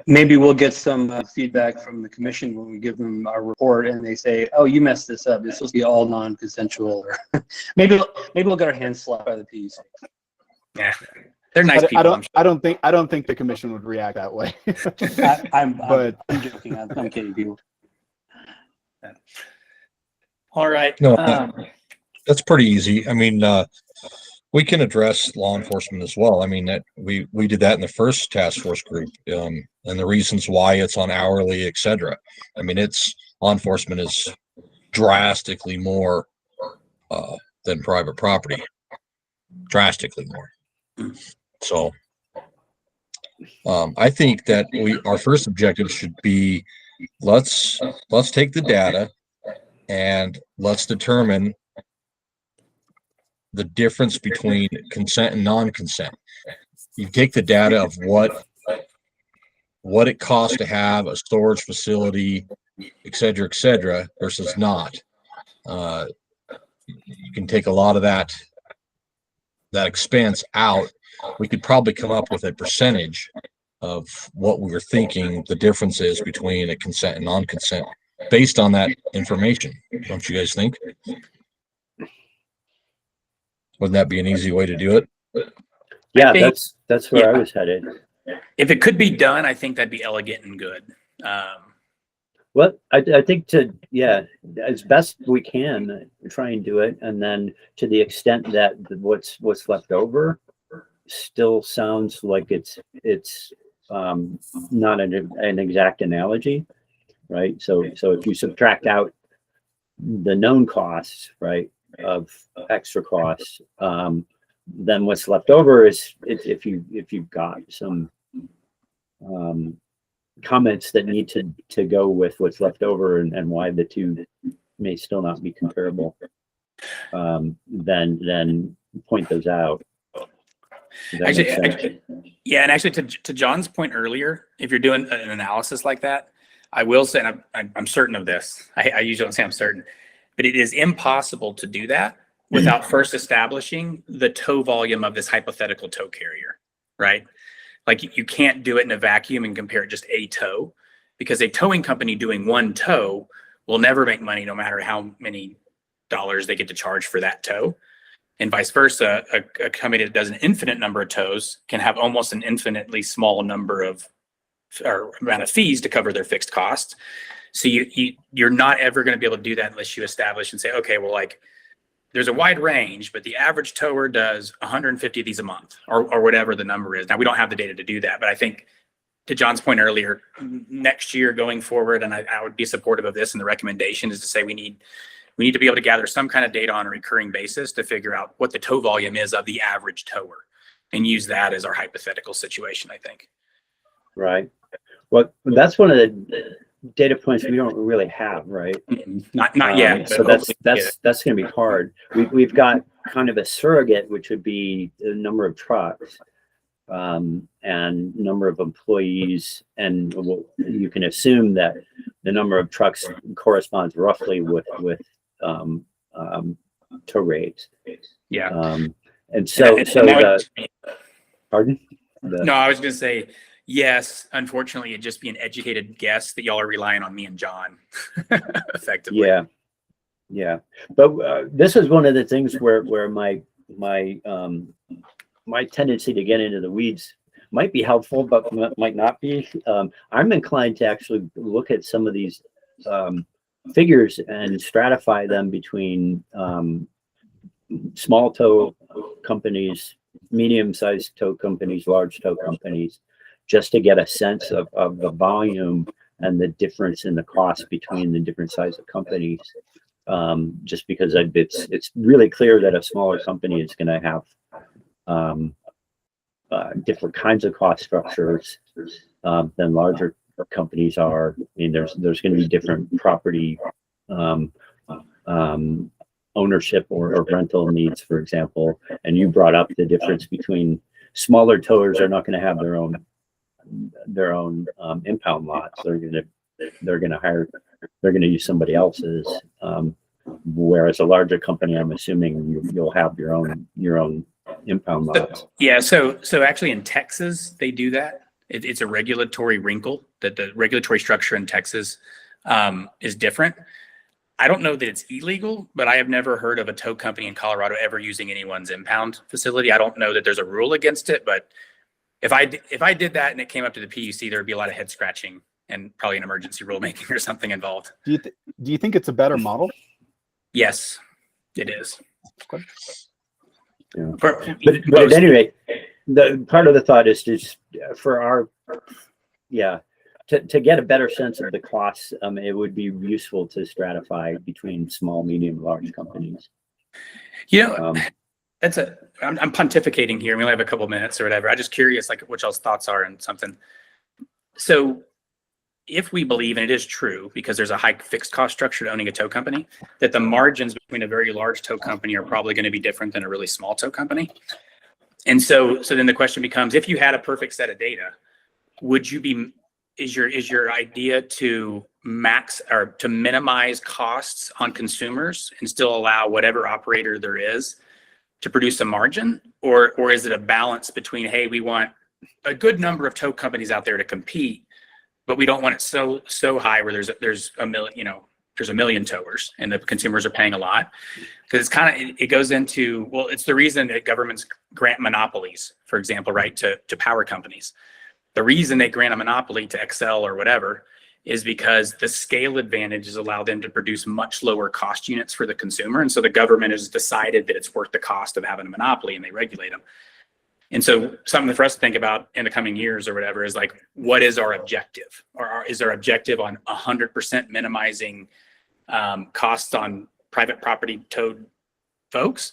Speaker 5: maybe we'll get some feedback from the commission when we give them our report, and they say, "Oh, you messed this up. It's supposed to be all non-consensual." Or maybe we'll get our hands slapped by the PUC.
Speaker 4: Yeah, they're nice people.
Speaker 1: I don't think the commission would react that way.
Speaker 5: I'm
Speaker 1: But-
Speaker 5: joking. I'm kidding people.
Speaker 4: All right.
Speaker 2: No, that's pretty easy. I mean, we can address law enforcement as well. I mean, that we did that in the first task force group, and the reasons why it's on hourly, et cetera. I mean, law enforcement is drastically more than private property, drastically more. So I think that our first objective should be let's take the data and let's determine the difference between consent and non-consent. You take the data of what it costs to have a storage facility, et cetera, versus not. You can take a lot of that expense out. We could probably come up with a percentage of what we were thinking the difference is between a consent and non-consent based on that information. Don't you guys think? Wouldn't that be an easy way to do it?
Speaker 3: Yeah,
Speaker 4: think-
Speaker 3: that's where
Speaker 4: yeah.
Speaker 3: I was headed.
Speaker 4: If it could be done, I think that'd be elegant and good.
Speaker 3: Well, I think as best we can, try and do it, and then to the extent that what's left over still sounds like it's not an exact analogy, right? So if you subtract out the known costs, right, of extra costs, then what's left over is if you've got some comments that need to go with what's left over and why the two may still not be comparable, then point those out. Does that make sense?
Speaker 4: Actually, to John's point earlier, if you're doing an analysis like that, I will say, and I'm certain of this. I usually don't say I'm certain, but it is impossible to do that without first establishing the tow volume of this hypothetical tow carrier, right? Like you can't do it in a vacuum and compare it just a tow, because a towing company doing one tow will never make money no matter how many dollars they get to charge for that tow. And vice versa, a company that does an infinite number of tows can have almost an infinitely small number of or amount of fees to cover their fixed costs. So you're not ever going to be able to do that unless you establish and say, okay, well, like there's a wide range, but the average tower does 150 of these a month or whatever the number is. Now we don't have the data to do that, but I think to John's point earlier, next year going forward, and I would be supportive of this, and the recommendation is to say we we need to be able to gather some kind of data on a recurring basis to figure out what the tow volume is of the average tower and use that as our hypothetical situation, I think.
Speaker 3: Right. Well, that's one of the data points we don't really have, right?
Speaker 4: Not yet.
Speaker 3: So
Speaker 4: but hopefully we get it.
Speaker 3: that's going to be hard. We've got kind of a surrogate, which would be the number of trucks, and number of employees, and you can assume that the number of trucks corresponds roughly with tow rates.
Speaker 4: Yeah.
Speaker 3: And so pardon?
Speaker 4: No, I was going to say, yes, unfortunately, it'd just be an educated guess that y'all are relying on me and John effectively.
Speaker 3: Yeah. But this is one of the things where my tendency to get into the weeds might be helpful, but might not be. I'm inclined to actually look at some of these figures and stratify them between small tow companies, medium-sized tow companies, large tow companies, just to get a sense of the volume and the difference in the cost between the different sizes of companies. Just because it's really clear that a smaller company is going to have different kinds of cost structures than larger companies are. I mean, there's going to be different property ownership or rental needs, for example. And you brought up the difference between smaller towers are not going to have their own impound lots. They're going to use somebody else's. Whereas a larger company, I'm assuming you'll have your own impound lots.
Speaker 4: Yeah. So actually in Texas, they do that. It's a regulatory wrinkle that the regulatory structure in Texas is different. I don't know that it's illegal, but I have never heard of a tow company in Colorado ever using anyone's impound facility. I don't know that there's a rule against it, but if I did that and it came up to the PUC, there would be a lot of head scratching and probably an emergency rulemaking or something involved.
Speaker 1: Do you think it's a better model?
Speaker 4: Yes, it is.
Speaker 3: Yeah.
Speaker 4: For-
Speaker 3: But anyway, the part of the thought is just for our, to get a better sense of the costs, it would be useful to stratify between small, medium, large companies.
Speaker 4: I'm pontificating here. We only have a couple minutes or whatever. I'm just curious, like, what y'all's thoughts are and something. So if we believe, and it is true, because there's a high fixed cost structure to owning a tow company, that the margins between a very large tow company are probably going to be different than a really small tow company. And so then the question becomes, if you had a perfect set of data, is your idea to max or to minimize costs on consumers and still allow whatever operator there is to produce a margin? Or is it a balance between, hey, we want a good number of tow companies out there to compete, but we don't want it so high where there's a million towers and the consumers are paying a lot? Because it goes into, well, it's the reason that governments grant monopolies, for example, right, to power companies. The reason they grant a monopoly to Xcel or whatever is because the scale advantages allow them to produce much lower cost units for the consumer. And so the government has decided that it's worth the cost of having a monopoly and they regulate them. And so something for us to think about in the coming years or whatever is like, what is our objective? Or is our objective on 100% minimizing costs on private property towed folks?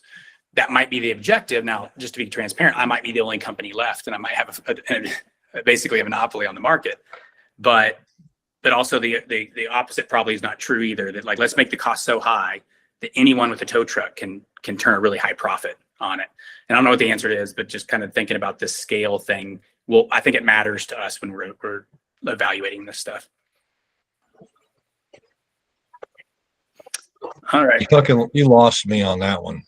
Speaker 4: That might be the objective. Now, just to be transparent, I might be the only company left and I might have basically a monopoly on the market. But also the opposite probably is not true either, that like, let's make the cost so high that anyone with a tow truck can turn a really high profit on it. And I don't know what the answer is, but just kind of thinking about this scale thing. Well, I think it matters to us when we're evaluating this stuff. All right.
Speaker 2: You lost me on that one.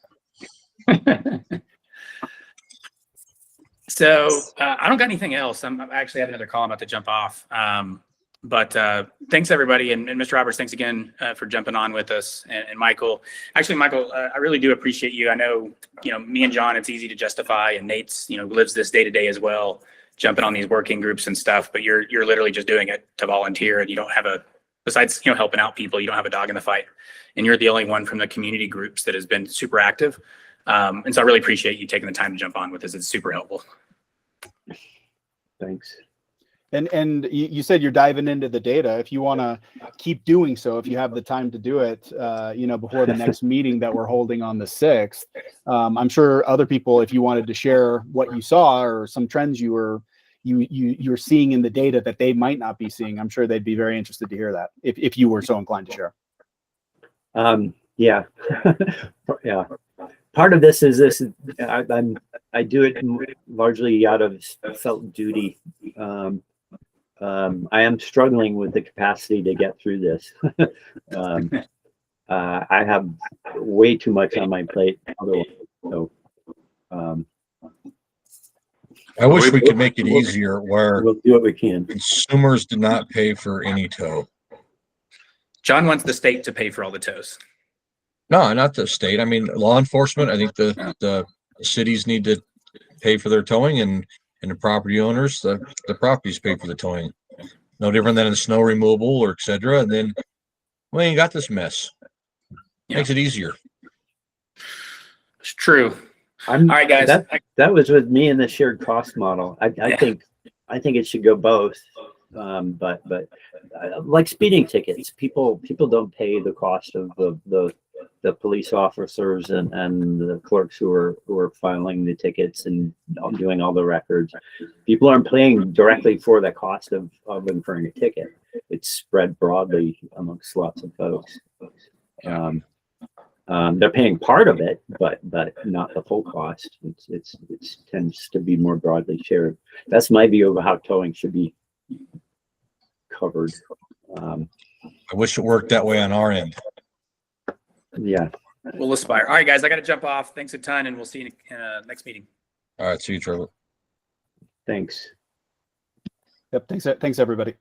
Speaker 4: So I don't got anything else. I actually had another call I'm about to jump off. But thanks everybody. And Mr. Roberts, thanks again for jumping on with us. And Michael, actually, Michael, I really do appreciate you. I know, me and John, it's easy to justify, and Nate's, lives this day to day as well, jumping on these working groups and stuff, but you're literally just doing it to volunteer, and you don't have besides, helping out people, you don't have a dog in the fight. And you're the only one from the community groups that has been super active. And so I really appreciate you taking the time to jump on with us. It's super helpful.
Speaker 3: Thanks.
Speaker 1: And you said you're diving into the data. If you want to keep doing so, if you have the time to do it, before the next meeting that we're holding on the 6th, I'm sure other people, if you wanted to share what you saw or some trends you're seeing in the data that they might not be seeing, I'm sure they'd be very interested to hear that if you were so inclined to share.
Speaker 3: Yeah. Yeah. Part of this is this. I do it largely out of felt duty. I am struggling with the capacity to get through this. I have way too much on my plate. Otherwise, so
Speaker 2: I wish we could make it easier where
Speaker 3: we'll do what we can.
Speaker 2: consumers did not pay for any tow.
Speaker 4: John wants the state to pay for all the tows.
Speaker 2: No, not the state. I mean, law enforcement. I think the cities need to pay for their towing, and the property owners, the properties pay for the towing. No different than in snow removal or et cetera. And then we ain't got this mess.
Speaker 4: Yeah.
Speaker 2: Makes it easier.
Speaker 4: It's true. All
Speaker 3: I'm,
Speaker 4: right, guys.
Speaker 3: that was with me in the shared cost model. I
Speaker 4: Yeah.
Speaker 3: think it should go both. But like speeding tickets, people don't pay the cost of the police officers and the clerks who are filing the tickets and doing all the records. People aren't paying directly for the cost of incurring a ticket. It's spread broadly amongst lots of folks. They're paying part of it, but not the full cost. It tends to be more broadly shared. That's my view of how towing should be covered.
Speaker 2: I wish it worked that way on our end.
Speaker 3: Yeah.
Speaker 4: We'll aspire. All right, guys. I got to jump off. Thanks a ton, and we'll see you in next meeting.
Speaker 2: All right. See you, Trevor.
Speaker 3: Thanks.
Speaker 1: Yep. Thanks everybody.